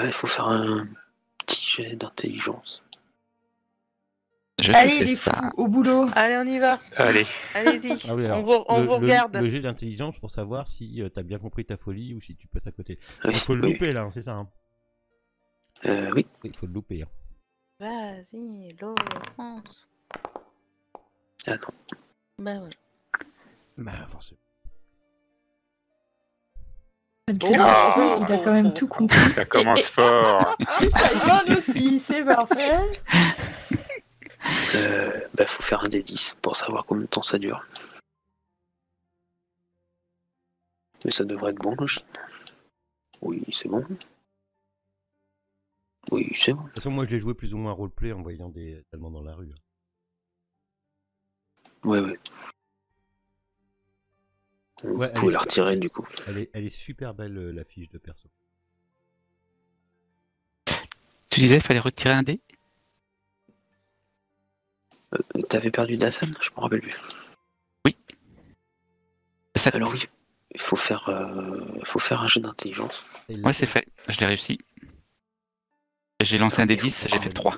Il faut faire un petit jet d'intelligence. Allez les fous, au boulot. Allez, on y va. Allez. Allez-y. Ah oui, alors, on vous regarde. Le jet d'intelligence pour savoir si t'as bien compris ta folie ou si tu passes à côté. Oui, Il faut le oui. louper là, c'est ça. Hein. Oui. Il faut le louper. Hein. Vas-y, Laurence. Ah non. Bah voilà. Bah forcément. Il a quand même tout compris. Ça commence fort. Simon aussi, c'est parfait. Faut faire un des 10 pour savoir combien de temps ça dure. Mais ça devrait être bon, logiquement. Oui, c'est bon. Oui, c'est bon. De toute façon, moi je l'ai joué plus ou moins roleplay en voyant des Allemands dans la rue. Ouais. Vous pouvez la retirer du coup. Elle est super belle la fiche de perso. Tu disais qu'il fallait retirer un dé? T'avais perdu Dassan? Je me rappelle plus. Oui. Alors oui, il faut faire un jeu d'intelligence. Ouais, c'est fait. Je l'ai réussi. J'ai lancé un des 10, j'ai fait 3.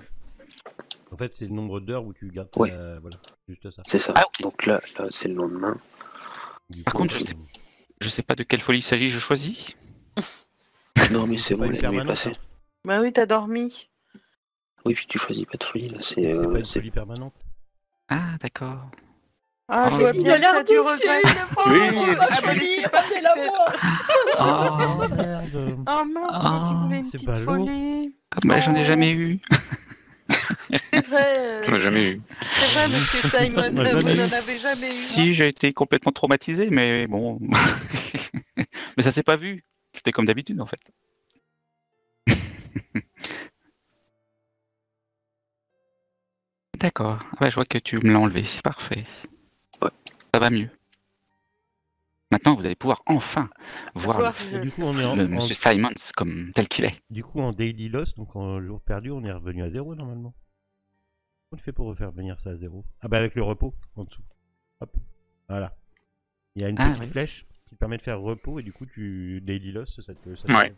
En fait, c'est le nombre d'heures où tu gardes voilà, juste ça. C'est ça. Ah, okay. Donc là c'est le lendemain. Par contre, je sais pas de quelle folie il s'agit, je choisis. Non, mais c'est bon, la nuit est passée. Bah oui, t'as dormi. Oui, puis tu choisis pas de folie, là. C'est pas une folie permanente. Ah, d'accord. Ah, je vois bien que t'as du regret. Oui, Oh merde. Oh mince, moi qui voulais une petite folie. Bah, j'en ai jamais eu. C'est vrai. On n'a jamais eu. C'est vrai, monsieur Simon, vous n'en avez jamais eu. Si, j'ai été complètement traumatisé, mais bon. Mais ça s'est pas vu. C'était comme d'habitude, en fait. D'accord. Ouais, je vois que tu me l'as enlevé. Parfait. Ouais. Ça va mieux. Maintenant, vous allez pouvoir enfin voir du coup, on est Monsieur Simons comme tel qu'il est. Du coup, en Daily Loss, donc en jour perdu, on est revenu à 0 normalement. Comment tu fais pour refaire venir ça à 0? Ah bah avec le repos en dessous. Hop, voilà. Il y a une petite flèche qui permet de faire repos et du coup, Daily Loss, ça te ouais.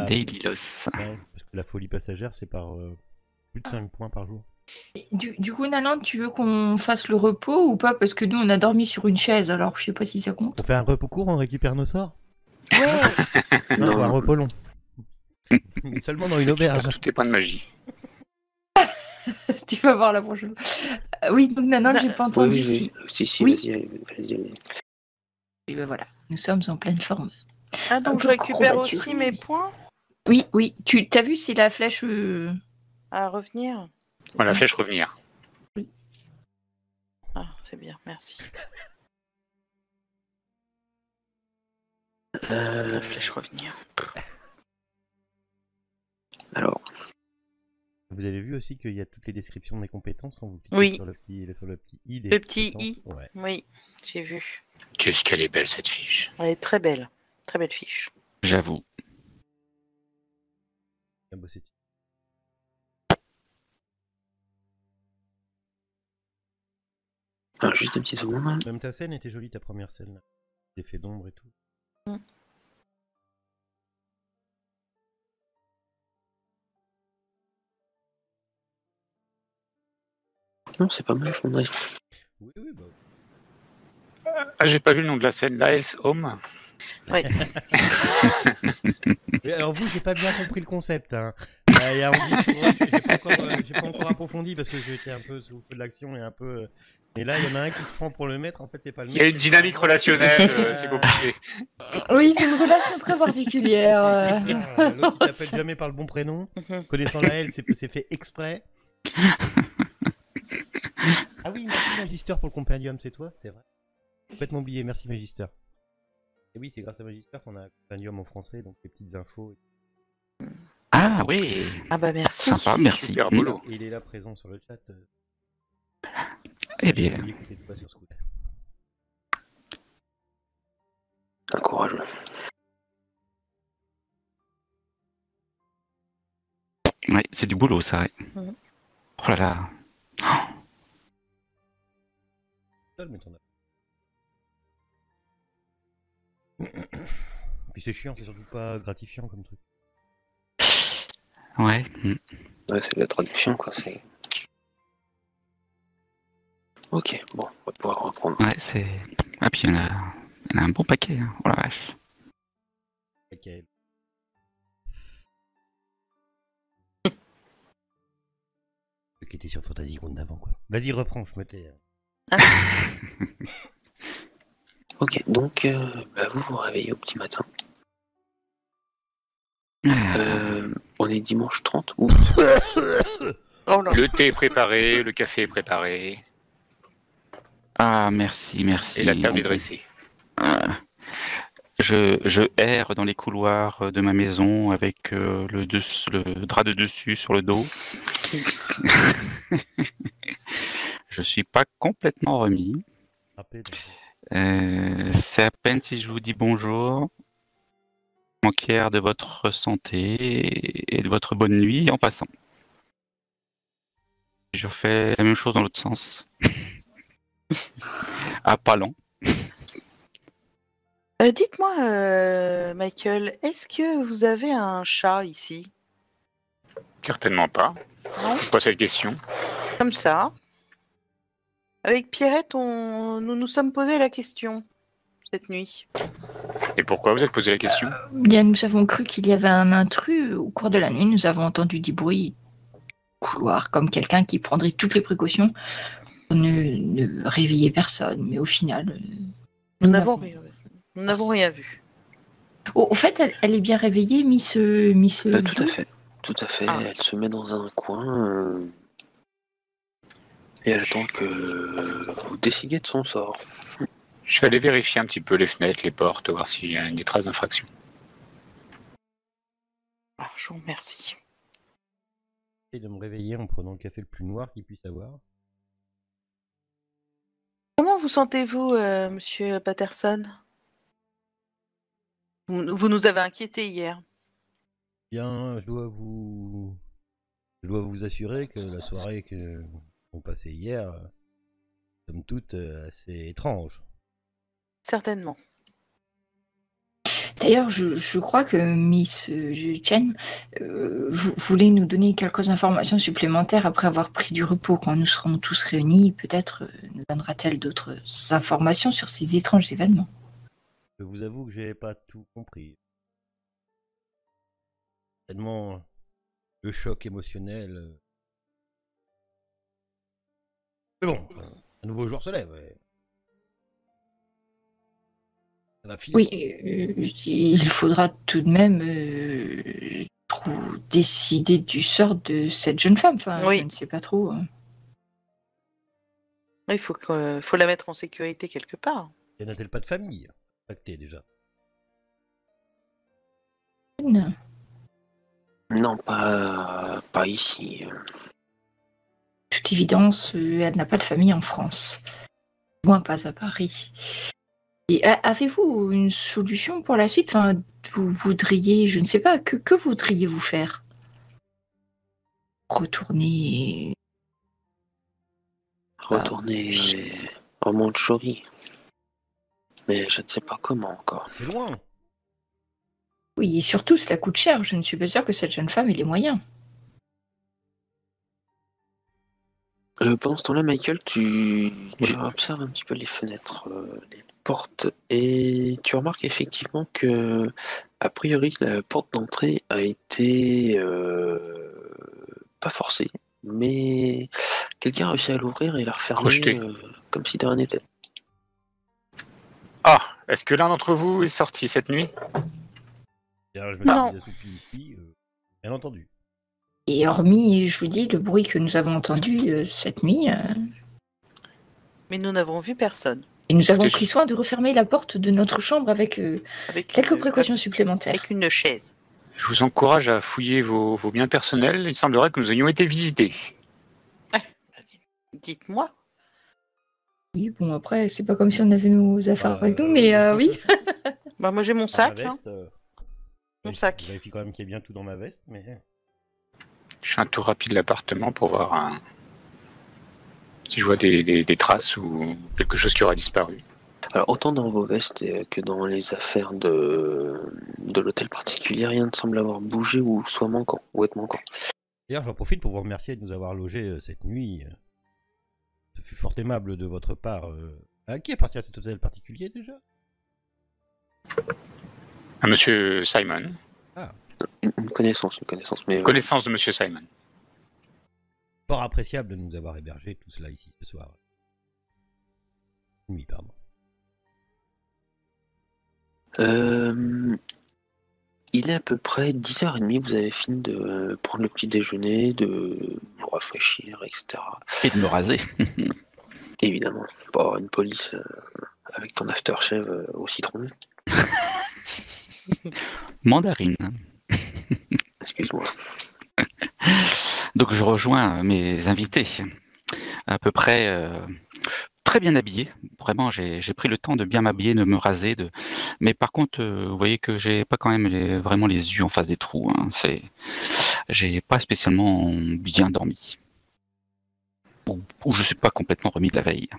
Daily Loss. Ouais, parce que la folie passagère, c'est par plus de 5 points par jour. Du coup, Nanan, tu veux qu'on fasse le repos ou pas? Parce que nous, on a dormi sur une chaise, alors je sais pas si ça compte. On fait un repos court, on récupère nos sorts? Ouais. Non, un repos long. Mais seulement dans une auberge. Tout est pas de magie. Tu vas voir la prochaine. Oui, donc Nanan, j'ai pas entendu. Oui. Si, oui. Vas-y. Et ben voilà, nous sommes en pleine forme. Ah, donc je récupère aussi mes points? Oui. T'as vu, c'est la flèche... À revenir? Voilà, flèche revenir. Oui. Ah, c'est bien, merci. La flèche revenir. Alors. Vous avez vu aussi qu'il y a toutes les descriptions des compétences quand vous cliquez sur le petit i. Le petit i. Ouais. Oui, j'ai vu. Qu'est-ce qu'elle est belle cette fiche. Elle est très belle. Très belle fiche. J'avoue. Bien bossé. Ah, juste un petit seconde. Hein. Même ta scène était jolie, ta première scène. Là. L'effet d'ombre et tout. Non, c'est pas mal, Fondry. Oui, bah. Ah, j'ai pas vu le nom de la scène. La Else Home. Oui. Alors vous, j'ai pas bien compris le concept. Hein. Y a Anguille, j'ai pas encore approfondi parce que j'étais un peu sous le feu de l'action et un peu. Et là, il y en a un qui se prend pour le maître. En fait, c'est pas le maître. Il y a une dynamique relationnelle, c'est compliqué. Oui, c'est une relation très particulière. L'autre qui t'appelle jamais par le bon prénom. Connaissant la L, c'est fait exprès. Ah oui, merci Magister pour le compendium, c'est toi? C'est vrai. Faites mon billet, merci Magister. Et oui, c'est grâce à Magister qu'on a un compendium en français, donc les petites infos. Ah oui. Ah bah merci. Sympa, merci. Super boulot. Et il est là présent sur le chat. Eh bien. Pas sur Scooter. Courageux. Ouais, c'est du boulot ça. Ouais. Oh là là. Mais Puis c'est chiant, c'est surtout pas gratifiant comme truc. Ouais. Ouais, c'est de la traduction, quoi. C'est... Ok, bon, on va pouvoir reprendre. Ouais, c'est... Ah, puis il y en a un bon paquet, hein. Oh la vache. Ok. Ceux qui étaient sur Fantasy Ground d'avant, quoi. Vas-y, reprends, je me tais. Ok, donc vous vous réveillez au petit matin. On est dimanche 30 août. Oh non. Le thé est préparé, le café est préparé, Ah, merci. et la table est dressée. Je erre dans les couloirs de ma maison avec le drap de dessus sur le dos. Je suis pas complètement remis. C'est à peine si je vous dis bonjour. Je m'enquiert de votre santé et de votre bonne nuit en passant. Je refais la même chose dans l'autre sens. À pas lent. Dites-moi, Michael, est-ce que vous avez un chat ici? Certainement pas. Non? Pourquoi cette question? Comme ça. Avec Pierrette, nous nous sommes posé la question cette nuit. Et pourquoi vous êtes posé la question? Bien, nous avons cru qu'il y avait un intrus au cours de la nuit. Nous avons entendu des bruits couloir, comme quelqu'un qui prendrait toutes les précautions pour ne réveiller personne. Mais au final, nous n'avons rien vu. Au fait, elle est bien réveillée, Miss. Tout à fait. Elle se met dans un coin et elle attend que vous décidiez de son sort. Je vais aller vérifier un petit peu les fenêtres, les portes, voir s'il y a des traces d'infraction. Je vous remercie. J'essaie de me réveiller en prenant le café le plus noir qu'il puisse avoir. Comment vous sentez-vous, monsieur Patterson? Vous nous avez inquiétés hier. Bien, je dois vous assurer que la soirée que on passait hier, somme toute, assez étrange. Certainement. D'ailleurs, je crois que Miss Chen voulait nous donner quelques informations supplémentaires après avoir pris du repos. Quand nous serons tous réunis, peut-être nous donnera-t-elle d'autres informations sur ces étranges événements. Je vous avoue que j'ai pas tout compris. Tellement le choc émotionnel. Mais bon, un nouveau jour se lève. Ouais. Ça va filer. Oui, il faudra tout de même décider du sort de cette jeune femme. Enfin, oui. Je ne sais pas trop. Il faut la mettre en sécurité quelque part. Y en a-t-elle pas de famille pactée déjà? Non, pas ici. Toute évidence, elle n'a pas de famille en France. Moins pas à Paris. Et avez-vous une solution pour la suite? Enfin, vous voudriez, je ne sais pas, que voudriez-vous faire? Retourner en Mandchourie. Mais je ne sais pas comment encore. C'est loin. Oui, et surtout, cela coûte cher. Je ne suis pas sûre que cette jeune femme ait les moyens. Pendant ce temps-là, Michael, tu observes un petit peu les fenêtres, les portes, et tu remarques effectivement que, a priori, la porte d'entrée a été pas forcée, mais quelqu'un a réussi à l'ouvrir et la refermer comme si de rien n'était. Ah, est-ce que l'un d'entre vous est sorti cette nuit? Bien, je me suis assoupi ici, bien entendu. Et hormis, je vous dis, le bruit que nous avons entendu cette nuit... Mais nous n'avons vu personne. Et nous avons pris soin de refermer la porte de notre chambre avec quelques précautions supplémentaires. Avec une chaise. Je vous encourage à fouiller vos biens personnels. Il semblerait que nous ayons été visités. Dites-moi. Oui, bon, après, c'est pas comme si on avait nos affaires avec nous, mais oui. Moi, j'ai mon sac. Ma veste, mon sac. Je vérifie quand même qu'il y a bien tout dans ma veste, mais... Je fais un tour rapide de l'appartement pour voir si je vois des traces ou quelque chose qui aura disparu. Alors, autant dans vos vestes que dans les affaires de l'hôtel particulier, rien ne semble avoir bougé ou soit manquant, ou être manquant. D'ailleurs, j'en profite pour vous remercier de nous avoir logés cette nuit. Ce fut fort aimable de votre part. À qui appartient cet hôtel particulier déjà? À Monsieur Simon. Ah. Une connaissance, mais... Connaissance de Monsieur Simon. Fort appréciable de nous avoir hébergés tout cela ici ce soir. Nuit, pardon. Il est à peu près 10h30, vous avez fini de prendre le petit déjeuner, de vous rafraîchir, etc. Et de me raser. Évidemment, pas avoir une police avec ton aftershave au citron. Mandarine. Excuse-moi. Donc je rejoins mes invités, à peu près très bien habillés. Vraiment, j'ai pris le temps de bien m'habiller, de me raser. Mais par contre, vous voyez que j'ai pas quand même vraiment les yeux en face des trous. Hein. J'ai pas spécialement bien dormi. Ou je suis pas complètement remis de la veille.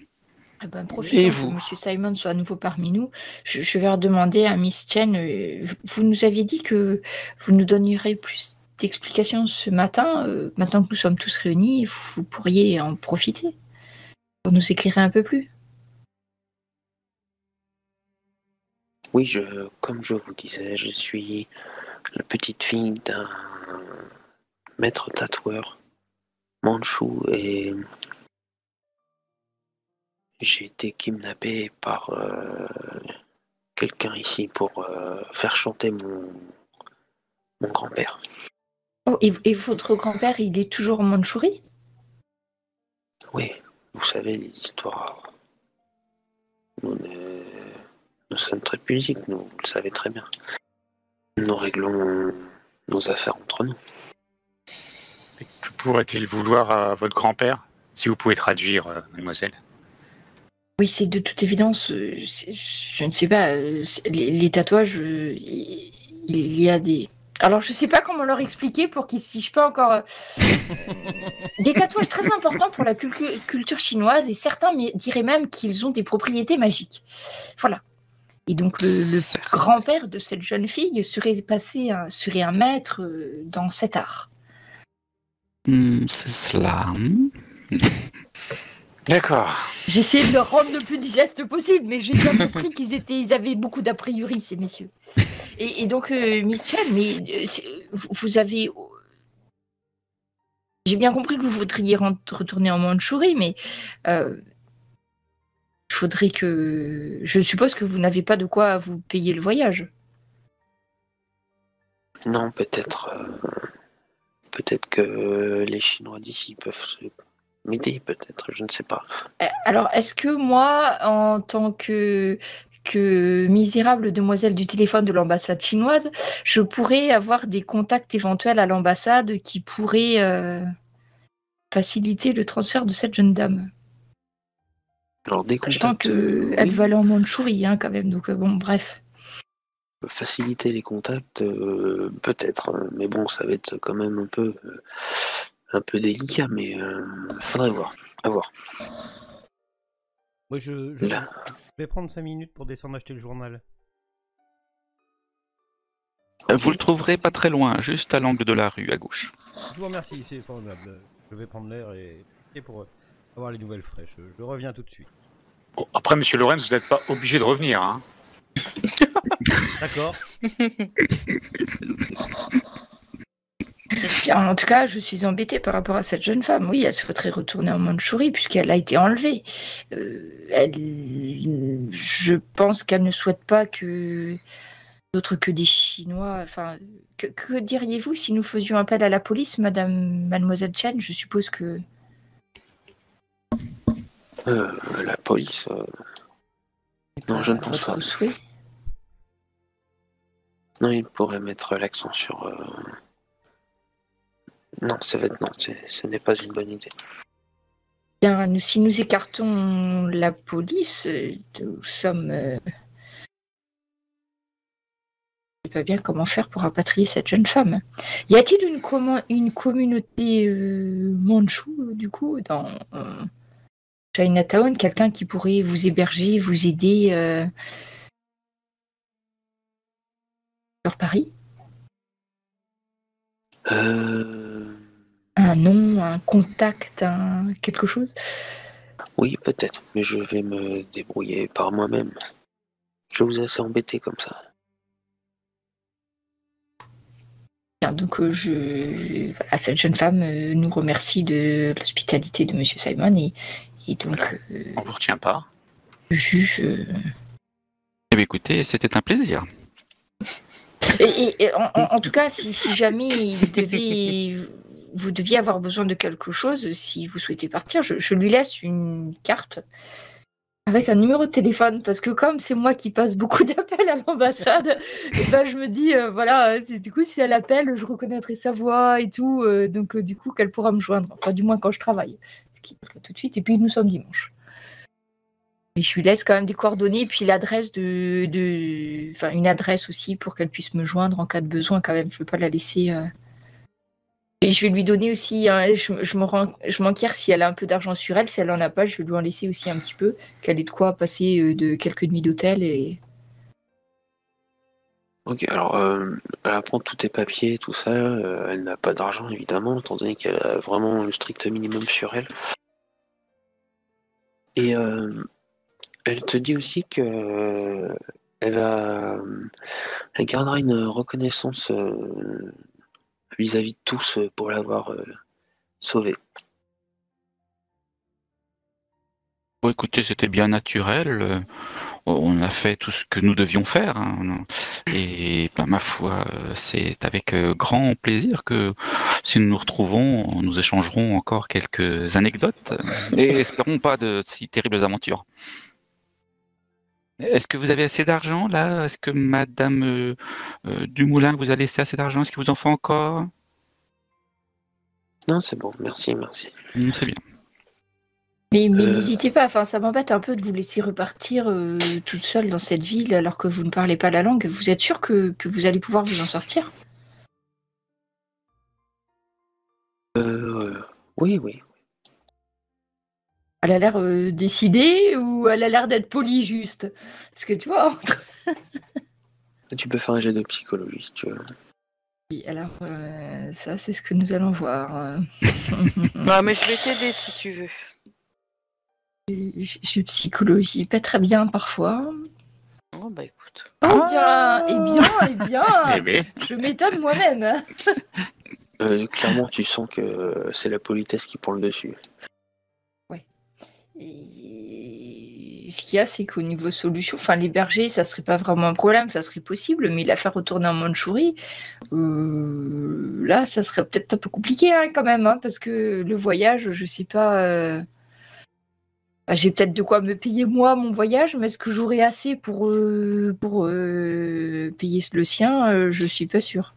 Eh ben, profitons que M. Simon soit à nouveau parmi nous. Je vais redemander à Miss Chen, vous nous aviez dit que vous nous donnerez plus d'explications ce matin. Maintenant que nous sommes tous réunis, vous pourriez en profiter pour nous éclairer un peu plus. Oui, comme je vous disais, je suis la petite fille d'un maître tatoueur mandchou et j'ai été kidnappé par quelqu'un ici pour faire chanter mon grand-père. Oh, et votre grand-père, il est toujours en Mandchourie? Oui, vous savez, les histoires. Nous sommes très pudiques, vous le savez très bien. Nous réglons nos affaires entre nous. Et que pourrait-il vouloir à votre grand-père, si vous pouvez traduire, mademoiselle? Oui, c'est de toute évidence, je ne sais pas, les tatouages, il y a des... Alors, je ne sais pas comment leur expliquer pour qu'ils ne se fichent pas encore... des tatouages très importants pour la culture chinoise et certains diraient même qu'ils ont des propriétés magiques. Voilà. Et donc, le grand-père de cette jeune fille serait un maître dans cet art. C'est cela. D'accord. J'essaie de le rendre le plus digeste possible, mais j'ai bien compris qu'ils avaient beaucoup d'a priori, ces messieurs. Et donc, Miss Chen, mais vous avez... J'ai bien compris que vous voudriez retourner en Mandchourie, mais il faudrait que... Je suppose que vous n'avez pas de quoi vous payer le voyage. Non, peut-être que les Chinois d'ici peuvent m'aider, peut-être, je ne sais pas. Alors, est-ce que moi, en tant que misérable demoiselle du téléphone de l'ambassade chinoise, je pourrais avoir des contacts éventuels à l'ambassade qui pourraient faciliter le transfert de cette jeune dame? Alors, des contacts... Sachant qu'elle va aller en Mandchourie, hein, quand même, donc bon, bref. Faciliter les contacts, peut-être, mais bon, ça va être quand même un peu délicat, mais faudrait voir. À voir. Moi, je vais prendre 5 minutes pour descendre acheter le journal. Vous le trouverez pas très loin, juste à l'angle de la rue, à gauche. Je vous remercie, c'est formidable. Je vais prendre l'air et pour avoir les nouvelles fraîches. Je reviens tout de suite. Bon, après, monsieur Lorenz, vous n'êtes pas obligé de revenir, hein. D'accord. Bien, en tout cas, je suis embêtée par rapport à cette jeune femme. Oui, elle souhaiterait retourner en Mandchourie puisqu'elle a été enlevée. Je pense qu'elle ne souhaite pas que d'autres que des Chinois... Enfin, que diriez-vous si nous faisions appel à la police, mademoiselle Chen? Je suppose que... La police... Non, je ne pense pas. Souhait. Non, il pourrait mettre l'accent sur... Non, ça va être non, ce n'est pas une bonne idée. Bien, si nous écartons la police, nous sommes... Je ne sais pas bien comment faire pour rapatrier cette jeune femme. Y a-t-il une communauté mandchoue, du coup, dans Chinatown, quelqu'un qui pourrait vous héberger, vous aider sur Paris? Un nom, un contact, quelque chose? Oui, peut-être, mais je vais me débrouiller par moi-même. Je vous ai assez embêté comme ça. Bien, donc, voilà, cette jeune femme nous remercie de l'hospitalité de Monsieur Simon et donc Voilà. On vous retient pas. le juge. Eh bien, écoutez, c'était un plaisir. En tout cas, si jamais vous deviez avoir besoin de quelque chose, si vous souhaitez partir, je lui laisse une carte avec un numéro de téléphone, parce que comme c'est moi qui passe beaucoup d'appels à l'ambassade, et ben je me dis, voilà, du coup, si elle appelle, je reconnaîtrai sa voix et tout, donc du coup, qu'elle pourra me joindre, enfin, du moins quand je travaille, ce qui est le cas tout de suite, et puis nous sommes dimanche. Et je lui laisse quand même des coordonnées, puis l'adresse enfin, une adresse aussi pour qu'elle puisse me joindre en cas de besoin quand même. Je ne veux pas la laisser. Et je vais lui donner aussi. Je m'enquière si elle a un peu d'argent sur elle. Si elle en a pas, je vais lui en laisser aussi un petit peu, qu'elle ait de quoi passer de quelques nuits d'hôtel. Et... Ok, alors elle apprend tous tes papiers, tout ça. Elle n'a pas d'argent évidemment, étant donné qu'elle a vraiment le strict minimum sur elle. Et elle te dit aussi que elle gardera une reconnaissance vis-à-vis de tous pour l'avoir sauvée. Bon, écoutez, c'était bien naturel. On a fait tout ce que nous devions faire. Hein. Et ma foi, c'est avec grand plaisir que si nous nous retrouvons, nous échangerons encore quelques anecdotes. Et espérons pas de si terribles aventures. Est-ce que vous avez assez d'argent là? Est-ce que Madame Dumoulin vous a laissé assez d'argent? Est-ce qu'il vous en faut encore? Non, c'est bon, merci. C'est bien. Mais n'hésitez pas, enfin, ça m'embête un peu de vous laisser repartir toute seule dans cette ville alors que vous ne parlez pas la langue. Vous êtes sûr que vous allez pouvoir vous en sortir? Oui. Elle a l'air décidée ou elle a l'air d'être polie juste? Parce que tu vois, Tu peux faire un jet de psychologie si tu veux. Oui, alors ça c'est ce que nous allons voir. Non, mais je vais t'aider si tu veux. Je psychologie pas très bien parfois. Oh bah écoute. Oh bien, eh bien, Eh bien. je m'étonne moi-même. Clairement, tu sens que c'est la politesse qui prend le dessus. Et ce qu'il y a, c'est qu'au niveau solution, enfin l'héberger, ça serait pas vraiment un problème, ça serait possible, mais la faire retourner en Mandchourie, là, ça serait peut-être un peu compliqué quand même, parce que le voyage, je sais pas. J'ai peut-être de quoi me payer moi mon voyage, mais est-ce que j'aurai assez pour payer le sien? Je suis pas sûre.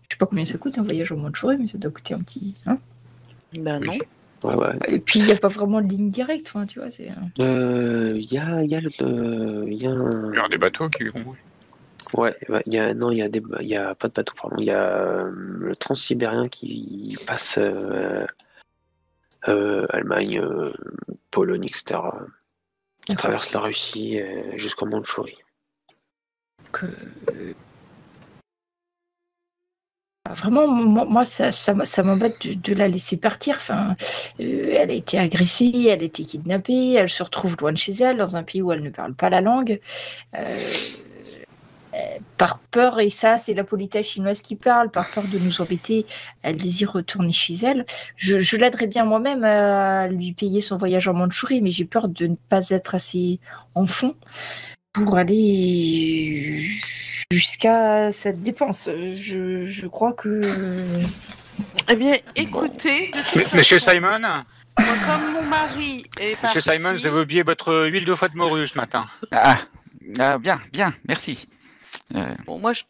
Je sais pas combien ça coûte un voyage en Mandchourie, mais ça doit coûter un petit. Ben non. Ouais. Et puis il n'y a pas vraiment de ligne directe, enfin tu vois, c'est. Il y a Il y a des bateaux qui vont. Ouais, il y a pas de bateau, pardon. Il y a le transsibérien qui passe Allemagne, Pologne, etc. Qui traverse la Russie jusqu'en Mandchourie. Vraiment, moi ça m'embête de la laisser partir. Enfin, elle a été agressée, elle a été kidnappée, elle se retrouve loin de chez elle, dans un pays où elle ne parle pas la langue. Par peur, et ça c'est la politesse chinoise qui parle, par peur de nous embêter, elle désire retourner chez elle. Je l'aiderais bien moi-même à lui payer son voyage en Mandchourie, mais j'ai peur de ne pas être assez en fond pour aller jusqu'à cette dépense. Je crois que... Eh bien, écoutez... Monsieur Simon, Moi, comme mon mari est parti... Monsieur Simon, vous avez oublié votre huile de foie de morue ce matin. Bien, merci. Bon, moi, je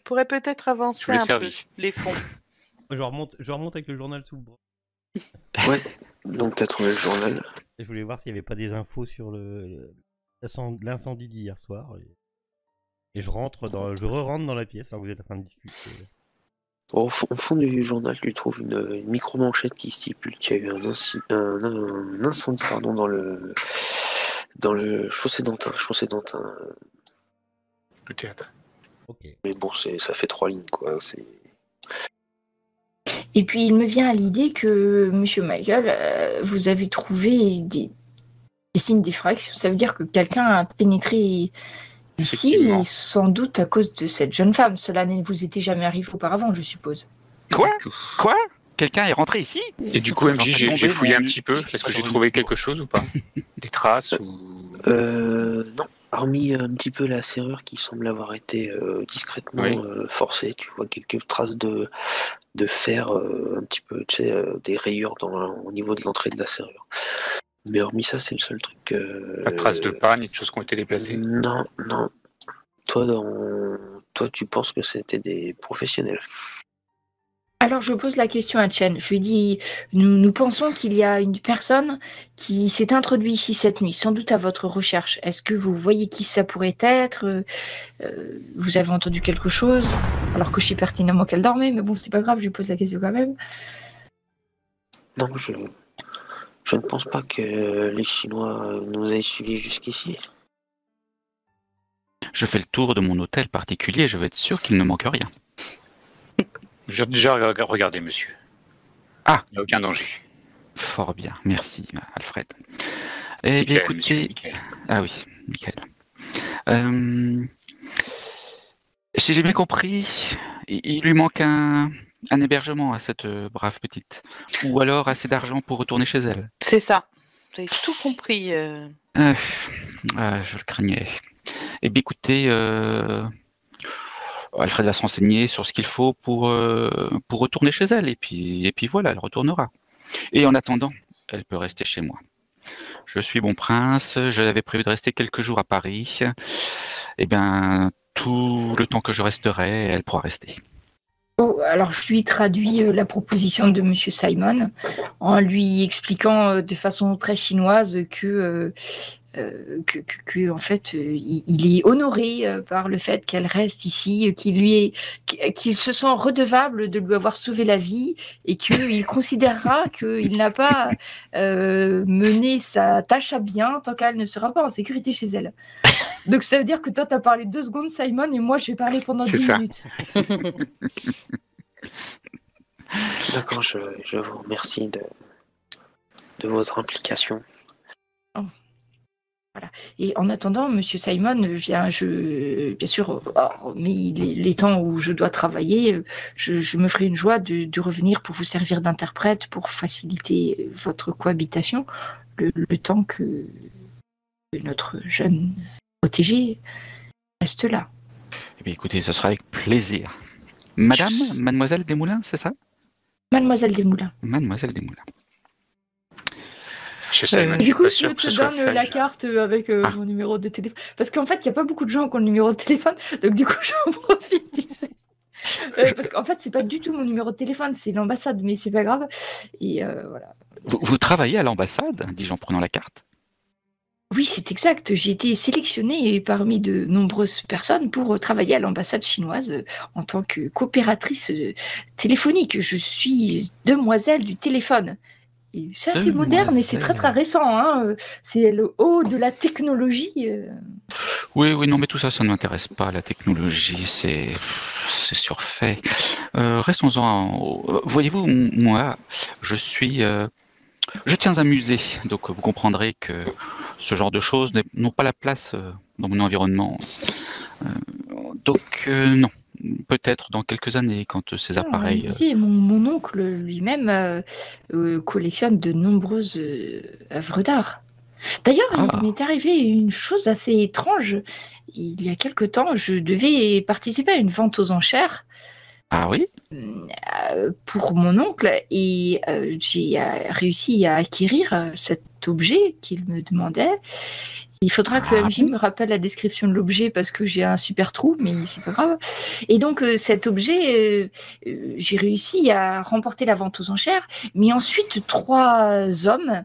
pourrais peut-être avancer un peu les fonds. Je remonte avec le journal sous le bras. Ouais, donc t'as trouvé le journal. Et je voulais voir s'il n'y avait pas des infos sur l'incendie d'hier soir. Et je re-rentre dans la pièce alors que vous êtes en train de discuter. Au fond du journal, tu trouves une micro-manchette qui stipule qu'il y a eu un incendie dans le chaussée d'Antin. Le théâtre. Ok. Mais bon, ça fait 3 lignes, quoi. Et puis, il me vient à l'idée que, Monsieur Michael, vous avez trouvé des signes d'effraction. Ça veut dire que quelqu'un a pénétré ici, Effectivement. et sans doute à cause de cette jeune femme. Cela ne vous était jamais arrivé auparavant, je suppose. Quoi Quoi? Quelqu'un est rentré ici? Et du coup, MJ, J'en fais j'ai tomber fouillé mon- un petit peu. Est-ce que j'ai trouvé quelque chose ou pas? Des traces ou... Non. Hormis un petit peu la serrure qui semble avoir été discrètement Oui. forcée, tu vois quelques traces de fer, un petit peu, tu sais, des rayures au niveau de l'entrée de la serrure. Mais hormis ça, c'est le seul truc. Pas de traces de panne et de choses qui ont été déplacées? Non. Toi, tu penses que c'était des professionnels. Alors, je pose la question à Chen. Je lui dis, nous pensons qu'il y a une personne qui s'est introduite ici cette nuit, sans doute à votre recherche. Est-ce que vous voyez qui ça pourrait être? Vous avez entendu quelque chose? Alors que je sais pertinemment qu'elle dormait, mais bon, c'est pas grave, je lui pose la question quand même. Non, je ne pense pas que les Chinois nous aient suivis jusqu'ici. Je fais le tour de mon hôtel particulier, je veux être sûr qu'il ne manque rien. J'ai déjà regardé, monsieur. Ah. Il n'y a aucun danger. Fort bien, merci Alfred. Eh bien, Michael, monsieur, écoutez... Michael. Ah oui, Michael. Si j'ai bien compris, il lui manque un hébergement à cette brave petite. Ou alors assez d'argent pour retourner chez elle. C'est ça. Vous avez tout compris. Je le craignais. Eh bien, écoutez, Alfred va se renseigner sur ce qu'il faut pour retourner chez elle. Et puis voilà, elle retournera. Et en attendant, elle peut rester chez moi. Je suis bon prince, j'avais prévu de rester quelques jours à Paris. Eh bien, tout le temps que je resterai, elle pourra rester. Oh, alors, je lui traduis la proposition de Monsieur Simon en lui expliquant de façon très chinoise que en fait, il est honoré par le fait qu'elle reste ici, qu'il se sent redevable de lui avoir sauvé la vie et qu'il considérera qu'il n'a pas mené sa tâche à bien tant qu'elle ne sera pas en sécurité chez elle. Donc ça veut dire que toi, tu as parlé 2 secondes, Simon, et moi, je vais parler pendant C'est 10 ça. minutes. D'accord, je vous remercie de votre implication. Voilà. Et en attendant, Monsieur Simon, bien sûr, mais les temps où je dois travailler, je me ferai une joie de revenir pour vous servir d'interprète pour faciliter votre cohabitation, le temps que notre jeune protégé reste là. Eh bien, écoutez, ce sera avec plaisir. Mademoiselle Desmoulins, c'est ça? Mademoiselle Desmoulins. Mademoiselle Desmoulins. Je sais, mais je Du suis coup, pas je sûr que te ce soit donne la sage. carte avec mon numéro de téléphone. Parce qu'en fait, il n'y a pas beaucoup de gens qui ont le numéro de téléphone. Donc, du coup, j'en profite. Tu sais. Parce qu'en fait, c'est pas du tout mon numéro de téléphone, c'est l'ambassade, mais c'est pas grave. Et voilà. Vous travaillez à l'ambassade, dis-je en prenant la carte? Oui, c'est exact. J'ai été sélectionnée parmi de nombreuses personnes pour travailler à l'ambassade chinoise en tant que coopératrice téléphonique. Je suis demoiselle du téléphone. Et c'est assez moderne et c'est très très récent. Hein. C'est le haut de la technologie. Oui, non, mais tout ça, ça ne m'intéresse pas. La technologie, c'est surfait. Restons-en. Voyez-vous, moi, je tiens un musée, donc vous comprendrez que ce genre de choses n'ont pas la place dans mon environnement. Donc, non. Peut-être dans quelques années, quand ces appareils... Mon oncle lui-même collectionne de nombreuses œuvres d'art. D'ailleurs, il m'est arrivé une chose assez étrange. Il y a quelque temps, je devais participer à une vente aux enchères. Ah oui? Pour mon oncle, et j'ai réussi à acquérir cet objet qu'il me demandait. Il faudra que le MJ me rappelle la description de l'objet parce que j'ai un super trou, mais c'est pas grave. Et donc cet objet, j'ai réussi à remporter la vente aux enchères, mais ensuite 3 hommes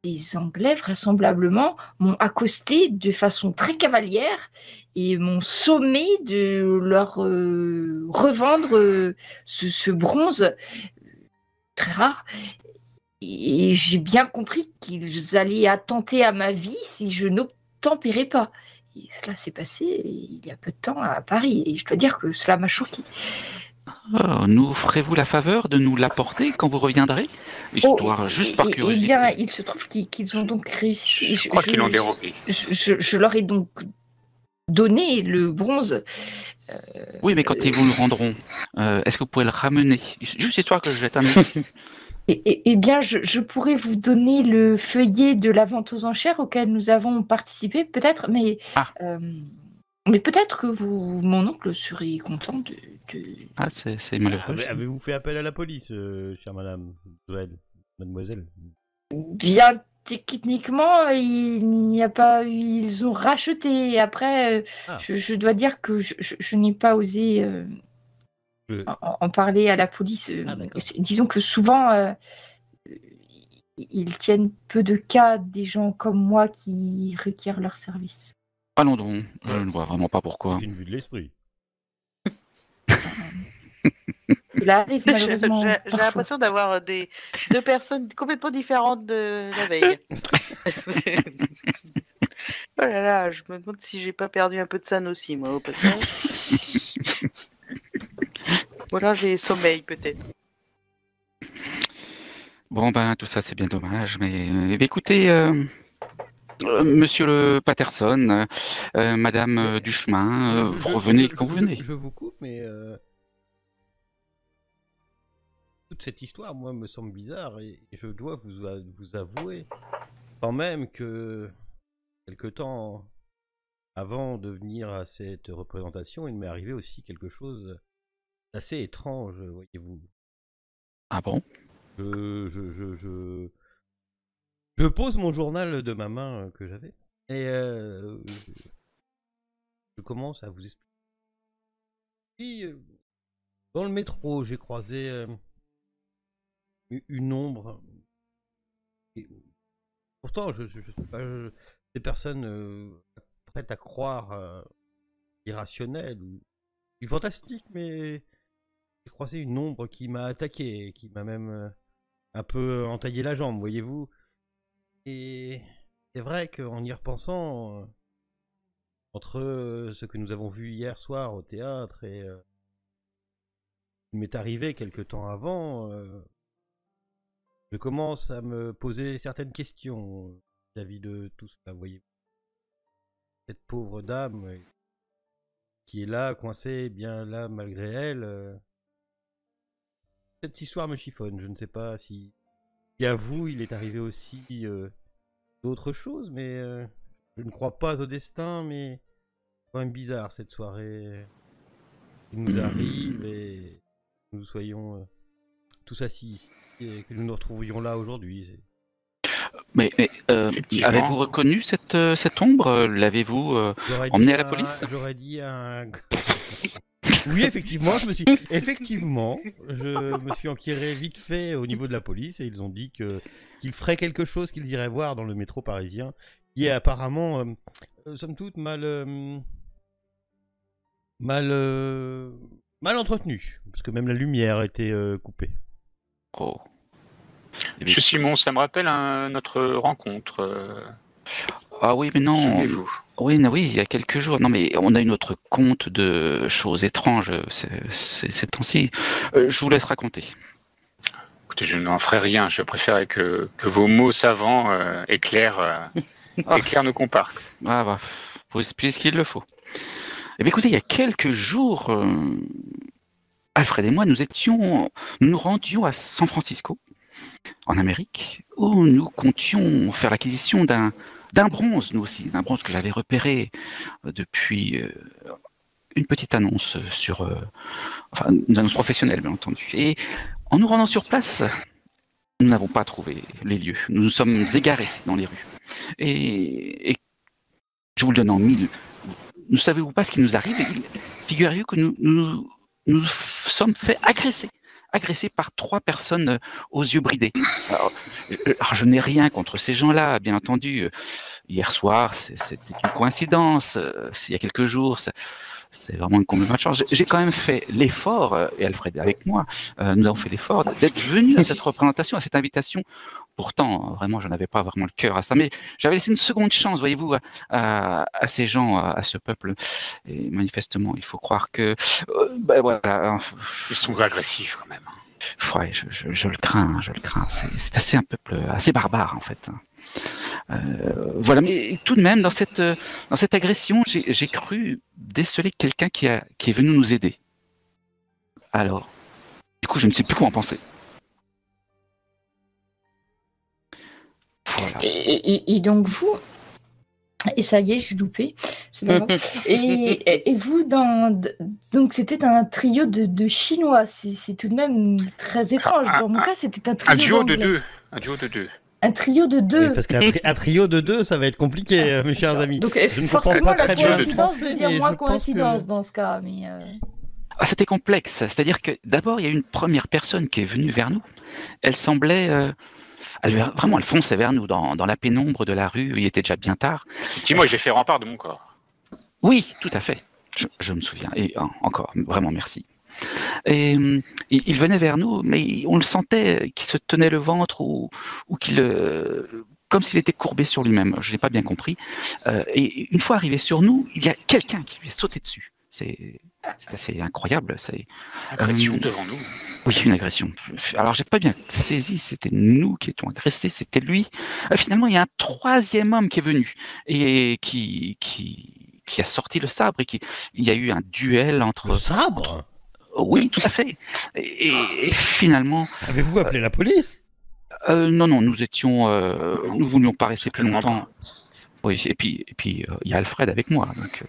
des Anglais, vraisemblablement, m'ont accosté de façon très cavalière et m'ont sommé de leur revendre ce bronze très rare. Et j'ai bien compris qu'ils allaient attenter à ma vie si je n'obtempérais pas. Et cela s'est passé il y a peu de temps à Paris. Et je dois dire que cela m'a choqué. Nous ferez-vous la faveur de nous l'apporter quand vous reviendrez? Histoire, juste par curiosité. Eh bien, il se trouve qu'ils ont donc réussi. Je crois qu'ils l'ont dérobé. Je leur ai donc donné le bronze. Oui, mais quand ils vous le rendront, est-ce que vous pouvez le ramener? Juste histoire que je jette un œil. Eh bien, je pourrais vous donner le feuillet de la vente aux enchères auquel nous avons participé, peut-être, mais peut-être que mon oncle serait content de... Ah, c'est malheureux. Avez-vous fait appel à la police, chère madame, mademoiselle? Bien techniquement, il n'y a pas eu... Ils ont racheté. Après, je dois dire que je n'ai pas osé... en parler à la police. Disons que souvent, ils tiennent peu de cas des gens comme moi qui requièrent leur service. Allons donc, je ne vois vraiment pas pourquoi. Une vue de l'esprit. Il arrive malheureusement. J'ai l'impression d'avoir deux personnes complètement différentes de la veille. Oh là là, je me demande si j'ai pas perdu un peu de san aussi, moi, au passage. Voilà, j'ai sommeil peut-être. Bon ben tout ça c'est bien dommage, mais écoutez, Monsieur le Patterson, Madame Duchemin, vous revenez quand vous venez. Je vous coupe, mais toute cette histoire, moi, me semble bizarre et je dois vous avouer quand même que quelque temps avant de venir à cette représentation, il m'est arrivé aussi quelque chose assez étrange, voyez-vous. Ah bon? Je pose mon journal de ma main que j'avais et je commence à vous expliquer. Puis, dans le métro, j'ai croisé une ombre. Et pourtant, je sais pas, des personnes prêtes à croire irrationnelles ou fantastiques, mais j'ai croisé une ombre qui m'a attaqué, qui m'a même un peu entaillé la jambe, voyez-vous. Et c'est vrai qu'en y repensant, entre ce que nous avons vu hier soir au théâtre et ce qui m'est arrivé quelque temps avant, je commence à me poser certaines questions vis-à-vis de tout cela, voyez-vous. Cette pauvre dame qui est là, coincée, bien là, malgré elle. Cette histoire me chiffonne. Je ne sais pas si à vous, il est arrivé aussi d'autres choses, mais je ne crois pas au destin, mais c'est quand même bizarre cette soirée qui nous arrive et que nous soyons tous assis ici et que nous nous retrouvions là aujourd'hui. Mais avez-vous reconnu cette ombre? L'avez-vous emmenée à la police? J'aurais dit un... Oui, effectivement, je me suis enquéré vite fait au niveau de la police et ils ont dit qu'ils feraient quelque chose qu'ils iraient voir dans le métro parisien, qui est apparemment, somme toute, mal entretenu, parce que même la lumière a été coupée. Oh. Monsieur Simon, ça me rappelle notre rencontre. Ah oui, mais non. Souvenez-vous. Oui, il y a quelques jours. Non, mais on a eu notre compte de choses étranges ces temps-ci. Je vous laisse raconter. Écoutez, je n'en ferai rien. Je préférais que vos mots savants éclairent nos comparses. Ah bah, puisqu'il le faut. Eh bien, écoutez, il y a quelques jours, Alfred et moi, nous nous rendions à San Francisco, en Amérique, où nous comptions faire l'acquisition d'un bronze, nous aussi, d'un bronze que j'avais repéré depuis une petite annonce une annonce professionnelle, bien entendu. Et en nous rendant sur place, nous n'avons pas trouvé les lieux. Nous nous sommes égarés dans les rues. Et je vous le donne en mille. Ne savez-vous pas ce qui nous arrive? Figurez-vous que nous sommes fait agresser agressé par 3 personnes aux yeux bridés. Alors, je n'ai rien contre ces gens-là, bien entendu. Hier soir, c'était une coïncidence. Il y a quelques jours, c'est vraiment une complètement de chance. J'ai quand même fait l'effort, et Alfred est avec moi, nous avons fait l'effort d'être venus à cette représentation, à cette invitation. Pourtant, vraiment, je n'avais pas vraiment le cœur à ça, mais j'avais laissé une seconde chance, voyez-vous, à ces gens, à ce peuple. Et manifestement, il faut croire que, voilà. Ils sont agressifs quand même. Ouais, je le crains, je le crains. C'est assez un peuple assez barbare en fait. Voilà, mais tout de même, dans cette agression, j'ai cru déceler quelqu'un qui est venu nous aider. Alors, du coup, je ne sais plus quoi en penser. Voilà. Et donc vous, et ça y est, j'ai loupé. C'est pas grave. Et vous, donc c'était un trio de Chinois. C'est tout de même très étrange. Dans mon cas, c'était un trio Un duo de d'Anglais. deux. Un duo de deux. Un trio de deux. Oui, parce qu'un trio de 2, ça va être compliqué, mes chers amis. Donc Je ne comprends forcément, pas la très bien le coïncidence français, devient mais moins je pense coïncidence que- dans ce cas. Mais C'était complexe. C'est-à-dire que d'abord, il y a une première personne qui est venue vers nous. Elle semblait... vraiment, elle fonçait vers nous dans la pénombre de la rue. Il était déjà bien tard. Dis-moi, j'ai fait rempart de mon corps. Oui, tout à fait. Je me souviens. Et encore, vraiment merci. Et il venait vers nous, mais on le sentait qu'il se tenait le ventre ou qu'il... comme s'il était courbé sur lui-même. Je n'ai pas bien compris. Et une fois arrivé sur nous, il y a quelqu'un qui lui est sauté dessus. C'est assez incroyable. Agression devant nous. Oui, une agression. Alors, j'ai pas bien saisi, c'était nous qui étions agressés, c'était lui. Finalement, il y a un troisième homme qui est venu et qui a sorti le sabre et il y a eu un duel entre... Le sabre Oui, tout à fait. Et finalement... Avez-vous appelé la police? Non, nous étions... nous voulions pas rester plus Certainement longtemps. Oui, et puis il y a Alfred avec moi, donc